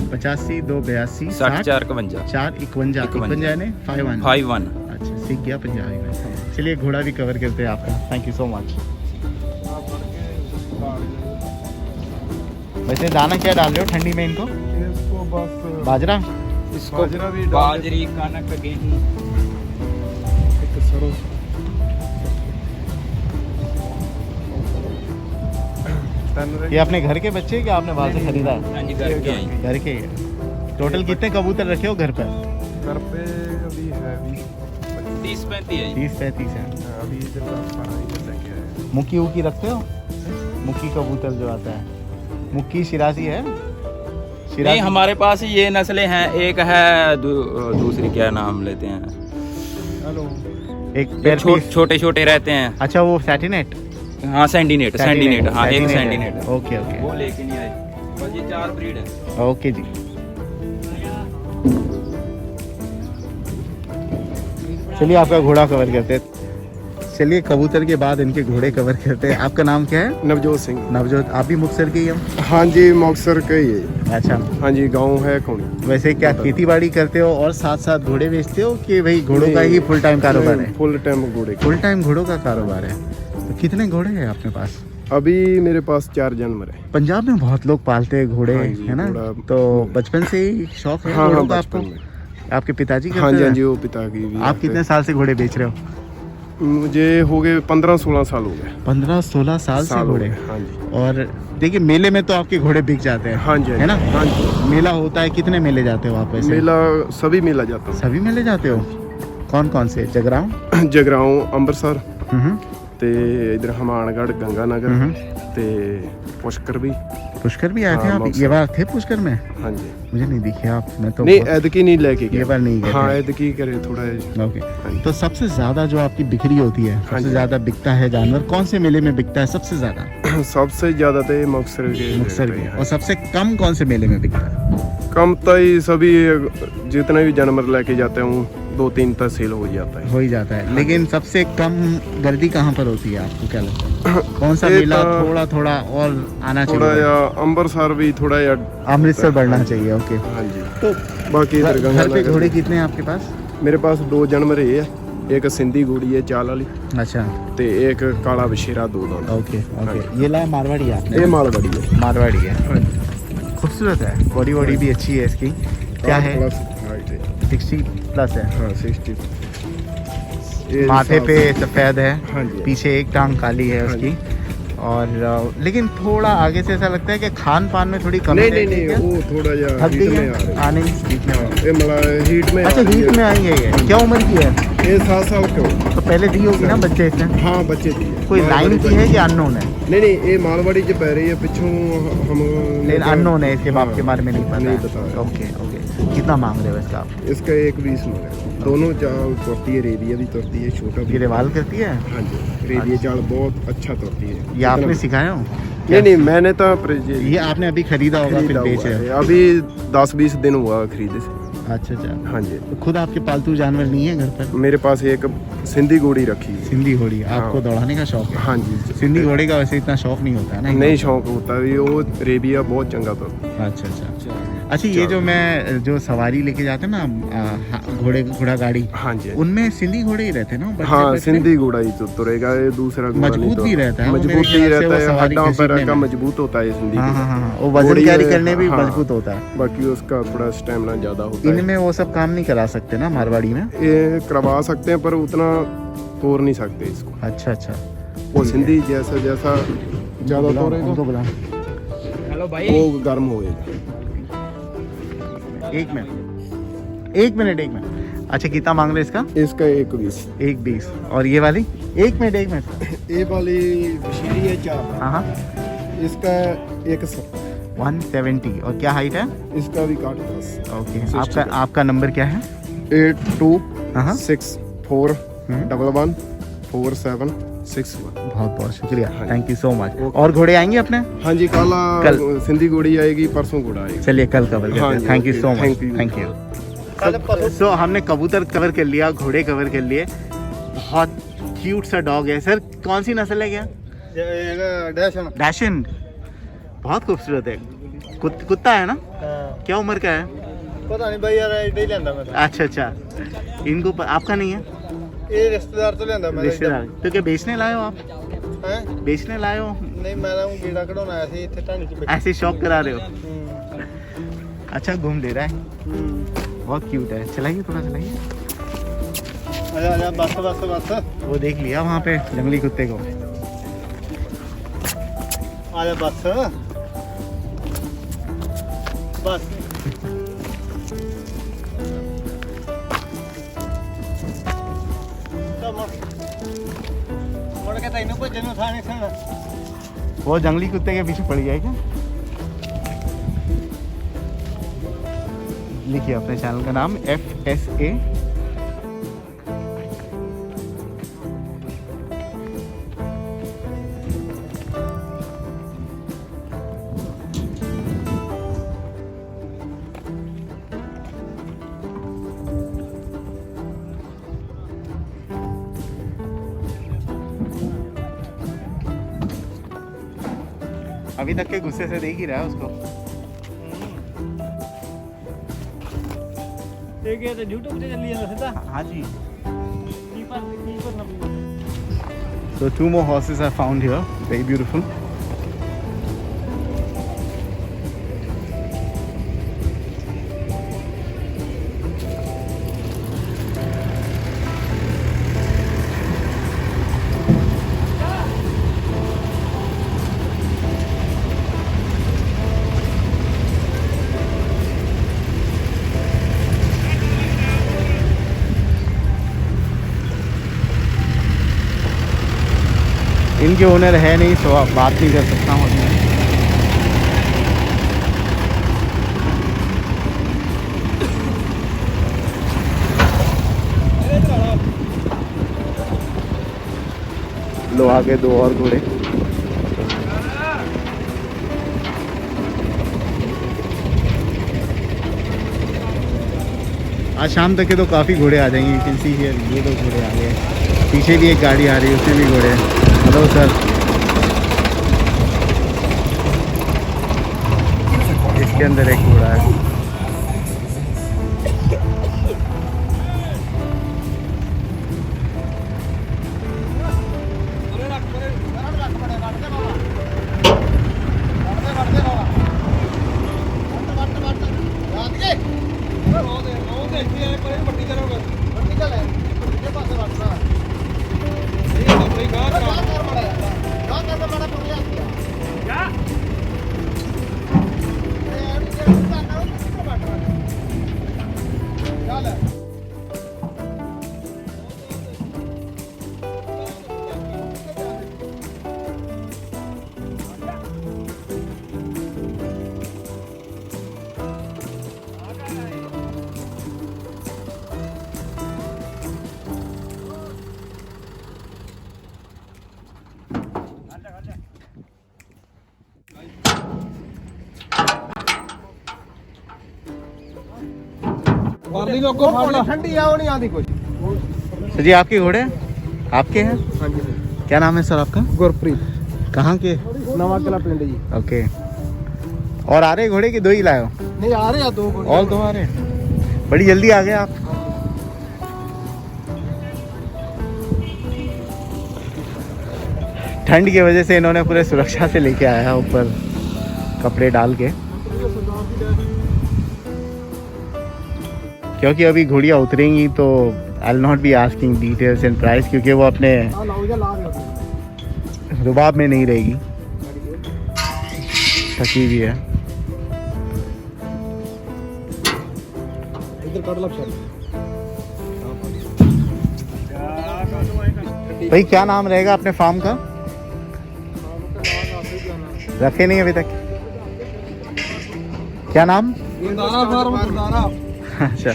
85 2 82 60 4 51 4 51 51 यानी 51 51। अच्छा सीख गया पंजाबी में। चलिए घोड़ा भी कवर करते हैं आपका। Thank you so much. वैसे दाना क्या डाल रहे हो ठंडी में इनको? इसको बस बाजरा। इसको बाजरा भी डाल बाजरी कनक गेहूं एक सरो ये अपने घर के बच्चे हैं कि आपने बाहर से खरीदा है? हाँ जी घर के आई। घर के ही है। टोटल कितने कबूतर रखे हो घर पर? घर पे अभी है 30 35 है। 30-35 है। अभी इधर का इधर लेके आए मुक्की उकी रखते हो? मुक्की कबूतर जो आता है, मुक्की शिराजी है? नहीं हमारे पास ये नस्लें हैं। एक है दूसरी क्या नाम लेते हैं, हेलो एक पेयर पीस। छोटे छोटे रहते हैं। अच्छा वो सैटिनेट। हाँ सैंडीनेट हाँ एक सैंडीनेट है। ओके ओके वो लेके नहीं आए। बस ये 4 ब्रीड है। ओके जी। चलिए आपका घोड़ा कवर करते हैं। चलिए कबूतर के बाद इनके घोड़े कवर करते हैं। आपका नाम क्या है? नवजोत सिंह। नवजोत। आप भी मुक्तसर के ही हो? हाँ जी मुक्तसर का ही है। अच्छा हाँ जी गांव है कौन। वैसे क्या खेती बाड़ी करते हो और साथ साथ घोड़े बेचते हो कि भाई घोड़ों का ही फुल टाइम कारोबार है? फुल टाइम घोड़े। फुल टाइम घोड़ों का कारोबार है। तो कितने घोड़े हैं अपने पास? अभी मेरे पास 4 जानवर है। पंजाब में बहुत लोग पालते हैं घोड़े, हाँ जी, है ना। घोड़ा- तो बचपन से ही शौक है हाँ घोड़ों हाँ का बचपन आपको? में। आपके पिताजी करते हाँ जी हैं? हाँ जी वो पिता की भी आप कितने साल से घोड़े बेच रहे हो? मुझे हो गए 15-16 साल हो गए। 15-16 साल से हो घोड़े। गए, हाँ जी। और देखिए मेले में तो आपके घोड़े बिक जाते हैं, हाँ जी है ना। हाँ जी मेला होता है, कितने मेले जाते हो आप वैसे? मेला सभी मेला जाता हूँ। सभी मेले जाते हो? कौन कौन से? जगराऊं, जगराऊं अंबरसर हम्म, ते इधर हमानगढ़ गंगानगर हम्म। ते पुष्कर भी। पुष्कर भी आए थे हाँ, आप? मुक्तसर। ये बार थे पुष्कर में? हाँ जी मुझे नहीं दिखे आप। मैं तो नहीं बहुत- ऐदकी नहीं लेके ये गया। बार नहीं गए हाँ थे। ऐदकी करे थोड़ा। ओके। हाँ तो सबसे ज्यादा जो आपकी बिक्री होती है, सबसे जी। ज्यादा बिकता है जानवर कौन से मेले में बिकता है सबसे ज्यादा? सबसे ज्यादा तो ये मुक्तसर के मुक्तसर पे के। है। और सबसे कम कौन से मेले में बिकता है? कम तो ही सभी जितने भी जानवर लेके जाते हूँ 2-3 तक सेल हो जाता है। हो ही जाता है, लेकिन सबसे कम गर्दी कहाँ पर होती है आपको क्या लगता है? कौन सा ये मेला तो- थोड़ा थोड़ा और आना थोड़ा चाहिए? या अंबरसर भी थोड़ा या। अमृतसर बढ़ना चाहिए। ओके। हाँ जी तो बाकी इधर घर पे गंगानगर। घोड़े कितने हैं आपके पास? मेरे पास 2 जानवर ये है। एक सिंधी घोड़ी है चाल वाली अच्छा ते एक काला बशेरा 2 दांत। Okay okay. ये लाया मारवाड़ी आपने? ये मालवाड़ी है। मारवाड़ी है। हाँ जी। खूबसूरत है, बॉडी वॉडी भी अच्छी है इसकी। क्या है? प्लस हाइट है। 60 प्लस है। हाँ 60। ये माथे पे साफ- सफेद है, हाँ जी पीछे एक टांग काली है हाँ उसकी। और लेकिन थोड़ा आगे से ऐसा लगता है कि खान पान में थोड़ी कमी नहीं है, नहीं ठीक नहीं है? वो थोड़ा या थक हीट गई में है? आ रही है। आने हीट में। हाँ, ये मतलब हीट में अच्छा आ रही हीट है। में आई है ये? क्या उम्र की है? ये 7 साल के हो। तो पहले दी होगी ना बच्चे इसने? हाँ बच्चे दी है। कोई लाइन मालवाड़ी की है कि अननोन है? नहीं नहीं ये मालवाड़ी जो पै रही है पिछों हम लेकिन अननोन है, इसके बाप हाँ, के बारे में नहीं नहीं पता पता है। है। Okay okay. कितना मांग रहे हो इसका आप? इसका 1.20 में है। दोनों चाल तुरती है, रेडिया भी तुरती है, छोटा ये भी। रिवाल करती है? हाँ जी रेडिया चाल बहुत अच्छा तुरती है। ये आपने इतना- सिखाया हो? नहीं मैंने तो ये आपने अभी खरीदा होगा फिर खरीदा बेच हुआ रहे है। अभी 10-20 दिन हुआ खरीदे से। हो अच्छा अच्छा। हाँ जी, तो खुद आपके पालतू जानवर नहीं है घर पर? मेरे पास एक सिंधी घोड़ी रखी है। सिंधी घोड़ी आपको हाँ। दौड़ाने का शौक है? हाँ जी। सिंधी घोड़े का वैसे इतना शौक नहीं होता है ना? नहीं शौक होता है, वो रेबिया बहुत चंगा तो। अच्छा अच्छा। अच्छा ये जो मैं जो सवारी लेके जाते हैं ना घोड़ा गाड़ी, हाँ जी। उनमें सिंधी घोड़े ही रहते हैं ना? बड़े हाँ बड़े? सिंधी घोड़ा ही तो तुरेगा, ये दूसरा घोड़ा नहीं मजबूत तो। भी रहता है वो, मेरे मजबूत ही ख्याल से रहता वो है, सवारी हड्डां घसीटने पैर का में। मजबूत होता है सिंधी हाँ घोड़ा। हाँ हाँ, वो वजन घोड़ी कैरी है, करने भी हाँ। मजबूत होता है। बाकी उसका थोड़ा स्टेमिना ज्यादा होता है। इनमें वो सब काम नहीं करा सकते ना मारवाड़ी में? ये करवा सकते हैं पर उतना तोड़ नहीं सकते इसको। अच्छा अच्छा। वो सिंधी जैसा जैसा ज्यादा तोड़ेगा उनको बुलाओ। हेलो भाई। वो गर्म होएगा। एक मिनट। अच्छा कितना मांग रहे इसका? इसका 1:20। 1:20। और ये वाली? एक मिनट। ये वाली शीरी है 4, हाँ हाँ। इसका 170। 170। और क्या हाइट है? इसका भी काट 10। ओके। आपका नंबर क्या है? 82 64 11 4761। बहुत बहुत शुक्रिया, हाँ। Thank you so much. और घोड़े आएंगे अपने? हाँ जी, कल। कल सिंधी घोड़ी आएगी, परसों घोड़ा आएगा। चलिए कल कवर करते हाँ हैं। जी, thank you okay, so much. Thank you. Thank you. So हमने कबूतर कवर कर लिया, घोड़े कवर कर लिए। बहुत क्यूट सा डॉग है सर। कौन सी नस्ल है? क्या डैशन? बहुत खूबसूरत है। कुत्ता है ना? क्या उम्र का है? पता नहीं भाई यार, ऐसे ही लेंदा मैं। अच्छा अच्छा। इनको आपका नहीं है? ये रिश्तेदार तो लेंदा मैं। रिश्तेदार तो क्या बेचने लाए हो आप? हैं? बेचने लाए हो? नहीं मैं ना कीड़ा कढाना आया सी इथे ढाणी च बैठा। ऐसे शौक करा रहे हो? अच्छा घूम ले रहा है, बहुत क्यूट है। चलाइए थोड़ा, चलाइए। आजा बस। वो देख लिया वहाँ पे जंगली कुत्ते को। आजा बस। मुड़ के तैनू भजन ਨੂੰ ਥਾਂ ਨਹੀਂ ਸੁਣਨਾ। वो जंगली कुत्ते के पीछे पड़ गया क्या? लिखिए अपने चैनल का नाम FSA। अभी तक के गुस्से से देख ही रहा है उसको। ਇਹ ਕਿ ਤੇ YouTube ਤੇ ਚੱਲੀ ਜਾਂਦਾ ਸਿੱਧਾ। हाँ जी। ਕੀ ਕਰਨਾ ਪਊਗਾ? So 2 more horses are found here, very beautiful. इनके ओनर है नहीं, तो आप बात नहीं कर सकता हूँ मैं। लो आगे 2 और घोड़े। आज शाम तक के तो काफ़ी घोड़े आ जाएंगे। यू कैन सी हियर, ये 2 घोड़े आ गए। पीछे भी एक गाड़ी आ रही है, उसमें भी घोड़े हैं। Hello sir. इसके अंदर एक घोड़ा है। परली लोगों फाड़ लो ठंडी आओ नहीं आती कुछ। सर जी आपके घोड़े आपके हैं? हाँ जी क्या नाम है सर आपका? गुरप्रीत कहाँ के? नवा किला पिंड जी। ओके। और आ रहे घोड़े कि 2 ही लाए हो? नहीं आ रहे हैं 2 घोड़े। और 2 आ रहे हैं? बड़ी जल्दी आ गए आप। ठंड की वजह से इन्होंने पूरे सुरक्षा से लेके आया है ऊपर कपड़े डाल के, क्योंकि अभी घोड़ियाँ उतरेंगी तो I will not be asking details and price, क्योंकि वो अपने रुबाब में नहीं रहेगी, थकी भी है। भाई क्या नाम रहेगा अपने फार्म का? रखे नहीं अभी तक? क्या नाम? अच्छा।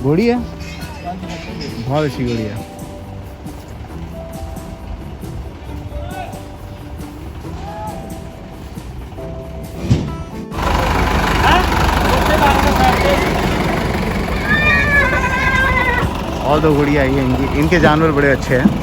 घोड़ी है, बहुत अच्छी घोड़ी है। और 2 घोड़ियाँ आई हैं इनके जानवर बड़े अच्छे हैं।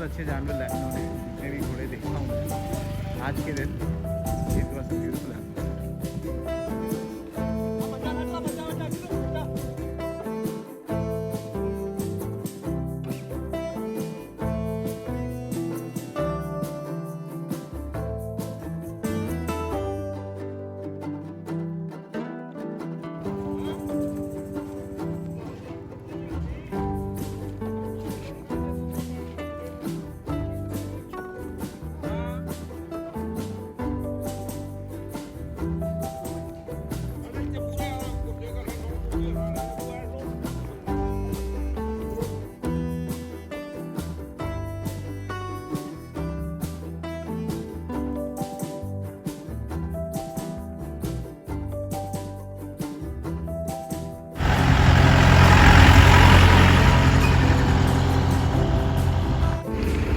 अच्छे जानवर लाए उन्होंने, जितने भी घोड़े देखा हूँ मैं आज के दिन। It was beautiful.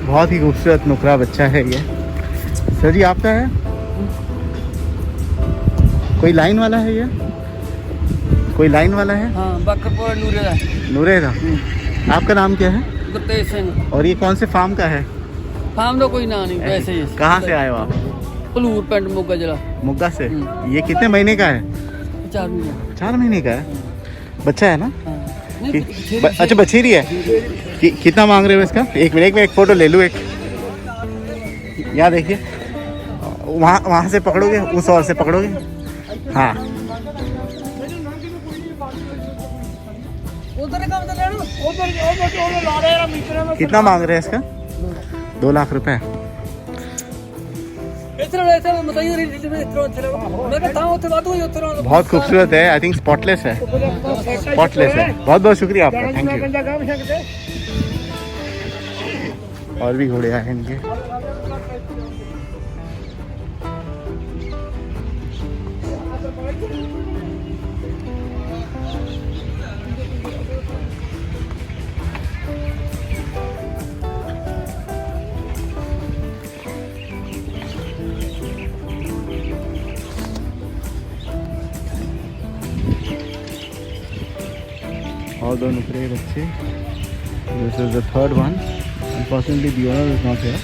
बहुत ही खूबसूरत नुकरा बच्चा है ये। सर जी आपका है? कोई लाइन वाला है ये? कोई लाइन वाला है? हाँ, बकरपुर नूरेदा। नूरेदा। आपका नाम क्या है? गुरतेज सिंह। और ये कौन से फार्म का है? फार्म का कोई ना नहीं, वैसे ही। कहाँ से आए हो आप? पलूर पिंड मोगा जिला। मोगा से। ये कितने महीने का है? 4 महीने। 4 महीने का है। बच्चा है ना? नहीं, अच्छा बछेरी है। कितना मांग रहे हो इसका? एक मिनट में एक फोटो ले लूँ एक। यहाँ देखिए, वहाँ से पकड़ोगे, उस ओर से पकड़ोगे। हाँ कितना मांग रहे हैं इसका? 2 लाख रुपए। बहुत खूबसूरत है। आई थिंक स्पॉटलेस है। स्पॉटलेस है। बहुत बहुत शुक्रिया आपका, थैंक यू। और भी घोड़े आए इनके। और 2 नुकरे बच्चे। This is the third one. Unfortunately, the owner is not here.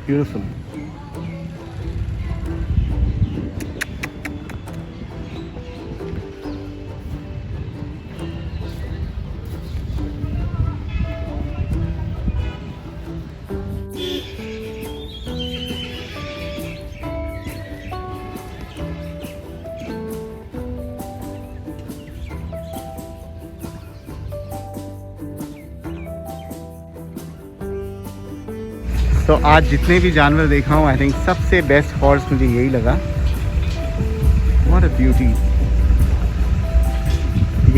Beautiful. तो आज जितने भी जानवर देखा हूँ आई थिंक सबसे बेस्ट हॉर्स मुझे यही लगा। What a beauty.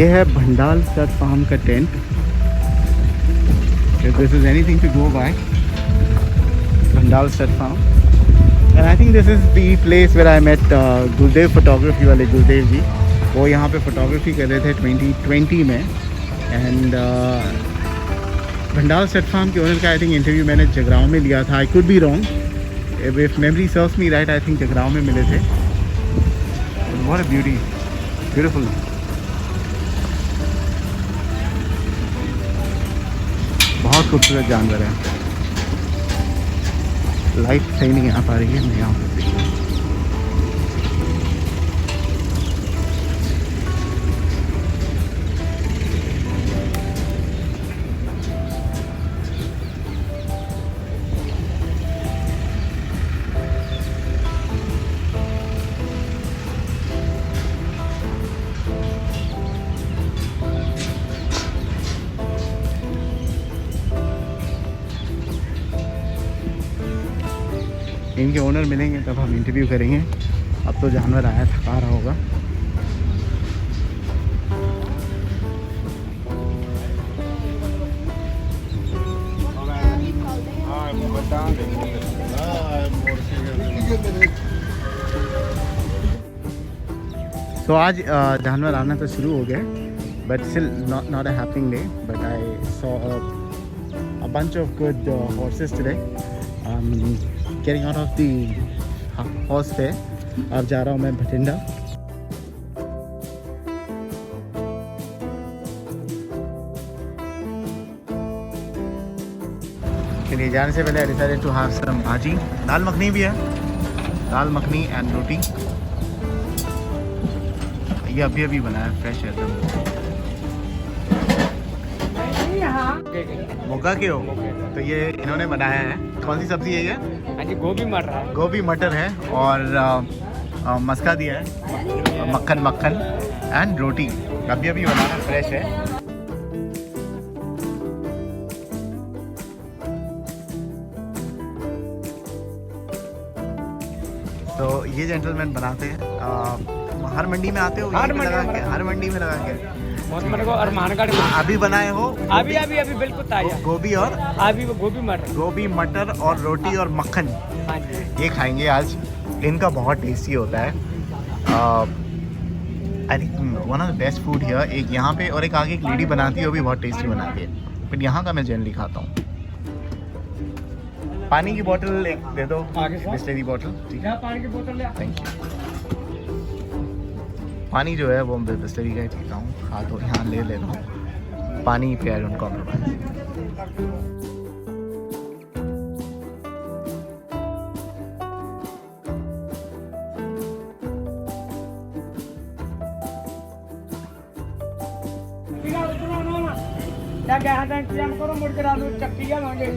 ये है भंडाल स्टड फार्म का tent. If this is anything to go by, Bhandal stud farm. And I think this is the place where I met Gurudev photography वाले गुरुदेव जी। वो यहाँ पे फोटोग्राफी कर रहे थे 2020 में। एंड भंडाल स्टड फार्म के ओनर का आई थिंक इंटरव्यू मैंने जगरांव में लिया था। I could be wrong, if memory serves me right, I think Jagraon में मिले थे। What a beauty, beautiful. बहुत खूबसूरत जानवर है। लाइट सही नहीं आ पा रही है, मैं यहाँ पर देखूँ। इनके ओनर मिलेंगे तब हम इंटरव्यू करेंगे। अब तो जानवर आया, थका रहा होगा। तो आज जानवर आना तो शुरू हो गए, but still not a happening day. But I saw a bunch of good horses today. Getting out of the horse fair. अब जा रहा हूँ मैं भटिंडा। चलिए, जाने से पहले I decided to have some भाजी। दाल मखनी भी है, दाल मखनी एंड रोटी। ये अभी बनाया, फ्रेश है एकदम। मोगा के हो तो ये इन्होंने बनाया है। कौन सी सब्जी है ये? गोभी मटर है। गोभी मटर है और मस्का दिया है, मक्खन एंड रोटी। अभी बनाया, फ्रेश है। तो ये जेंटलमैन बनाते हैं। हर मंडी में आते हो? हर मंडी में लगा के। बहुत मेरे को अरमानगढ़ में अभी बनाए हो? अभी अभी अभी बिल्कुल ताजा गोभी और अभी वो गोभी मटर और रोटी और मक्खन, हाँ जी ये खाएंगे आज। इनका बहुत टेस्टी होता है। I think one of the best food here. एक यहाँ पे और एक आगे एक लेडी बनाती है, वो भी बहुत टेस्टी बनाती है, बट यहाँ का मैं जनरली खाता हूँ। पानी की बोतल एक दे दो, बिस्लरी बोतल। ठीक है, पानी की बोतल ले। Thank you. पानी जो है वो मैं बिस्लरी का ही पीता हूँ, खा तो यहाँ ले लेता हूँ। पानी पे आई डोंट कॉम्प्रोमाइज। क्या गैस का इंतजाम करो, मुड़ के आलू चक्की जावांगे।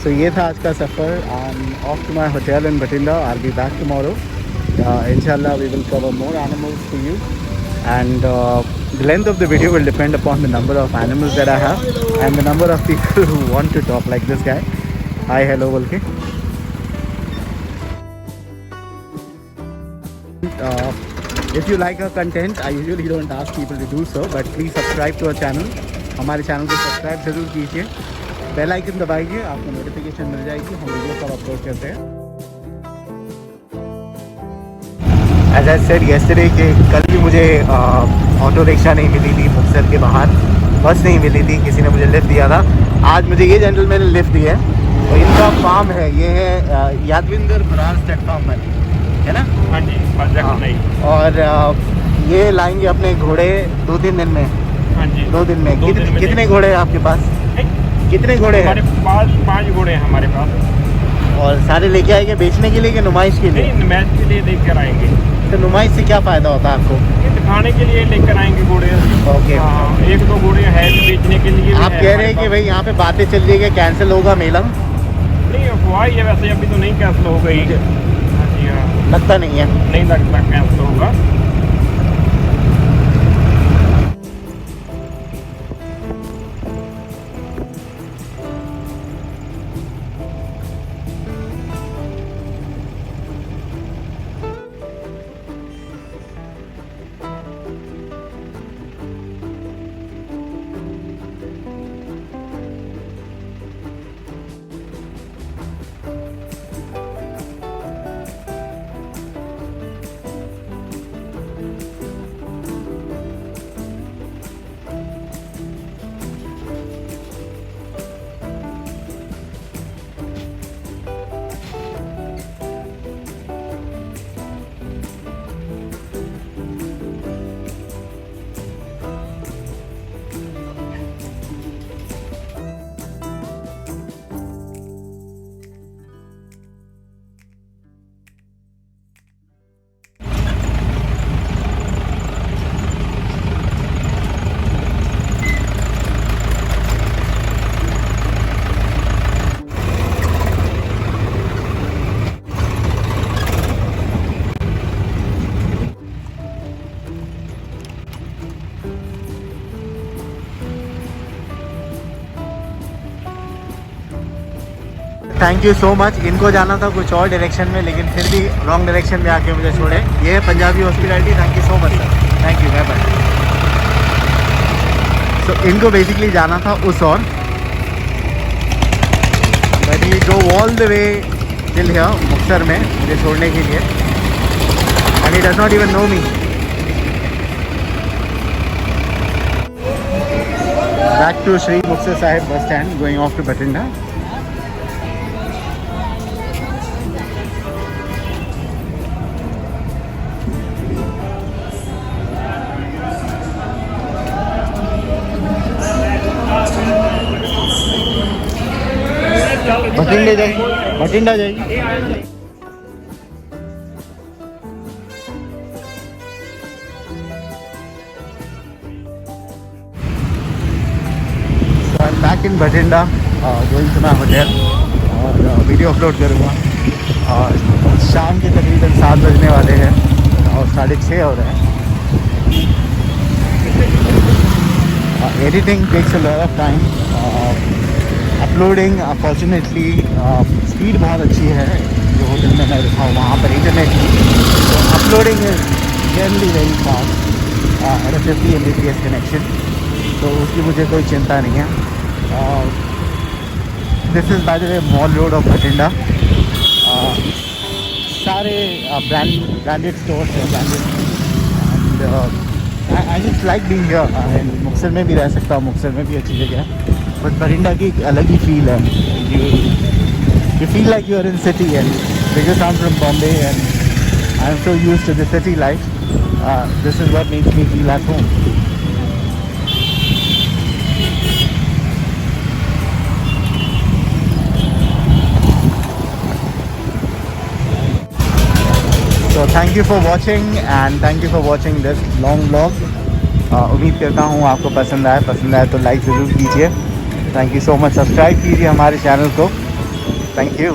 So ये था आज का सफ़र। I'm off to my hotel in Bathinda. I'll be back tomorrow. Inshallah, we will cover more animals for you. And the length of the video will depend upon the number of animals that I have and the number of people who want to talk, like this guy. Hi, hello, Volke. If you like our content, I usually don't ask people to do so, but please subscribe to our channel. हमारे channel को subscribe जरूर कीजिए, bell icon दबाइए, आपको notification मिल जाएगी, हम video सब upload करते हैं। As I said yesterday कि कल भी मुझे ऑटो रिक्शा नहीं मिली थी मुक्तसर के बाहर, बस नहीं मिली थी, किसी ने मुझे लिफ्ट दिया था। आज मुझे ये जेंटलमैन ने लिफ्ट दिया है और इनका फार्म है, ये है यादविंदर बरार स्टेट फार्म है ना? हाँ जी, और ये लाएंगे अपने घोड़े 2-3 दिन में। हाँ जी, 2 दिन में। 2 दिन में कितने घोड़े हैं आपके पास? कितने घोड़े हैं? हमारे पास 5 घोड़े हैं हमारे पास। और सारे लेके आएंगे बेचने के लिए कि नुमाइश के लिए? नहीं, मैच के लिए लेकर आएंगे। तो नुमाइश से क्या फ़ायदा होता है आपको? ये दिखाने के लिए लेकर आएंगे घोड़े। ओके। हाँ, 1-2 घोड़े हैं बेचने के लिए। आप कह रहे हैं कि भाई यहाँ पे बातें चल रही है कि कैंसिल होगा मेला? नहीं, अफवाह ये वैसे अभी तो नहीं कैंसिल हो गई। हाँ जी, हाँ, लगता नहीं है। नहीं लगता कैंसिल होगा। Thank you so much. इनको जाना था कुछ और डायरेक्शन में, लेकिन फिर भी रॉन्ग डायरेक्शन में आके मुझे छोड़े। ये है Punjabi hospitality. Thank you so much sir, thank you, bye bye. So इनको बेसिकली जाना था उस और, but he drove all the way till here Muktsar में मुझे छोड़ने के लिए, and he does not even know me. Back to Shri Muktsar Sahib bus stand, going off to Bathinda. Bathinda जाइए। Back in Bathinda going to my hotel और वीडियो अपलोड करूँगा। और शाम के तकरीबन 7 बजने वाले हैं और 6:30 हो रहे हैं। Editing takes a lot of time. Uploading unfortunately speed बहुत अच्छी है जो होटल में मैं रुका हूँ वहाँ पर इंटरनेट की, तो uploading is generally very fast at 50 Mbps connection, तो उसकी मुझे कोई चिंता नहीं है। This is by the way mall road of Bathinda. सारे ब्रांडेड स्टोर्स हैं, branded, and I just like being here. Muktsar में भी रह सकता हूँ, मुक्तसर में भी अच्छी जगह है, बट बठिंडा की एक अलग ही फील है। you feel like you are in city, and because I'm from Bombay and I'm so used to the city life, this is what makes me feel at home. So thank you for watching and thank you for watching this long vlog. उम्मीद करता हूँ आपको पसंद आए तो like ज़रूर कीजिए। Thank you so much. Subscribe कीजिए हमारे चैनल को। Thank you.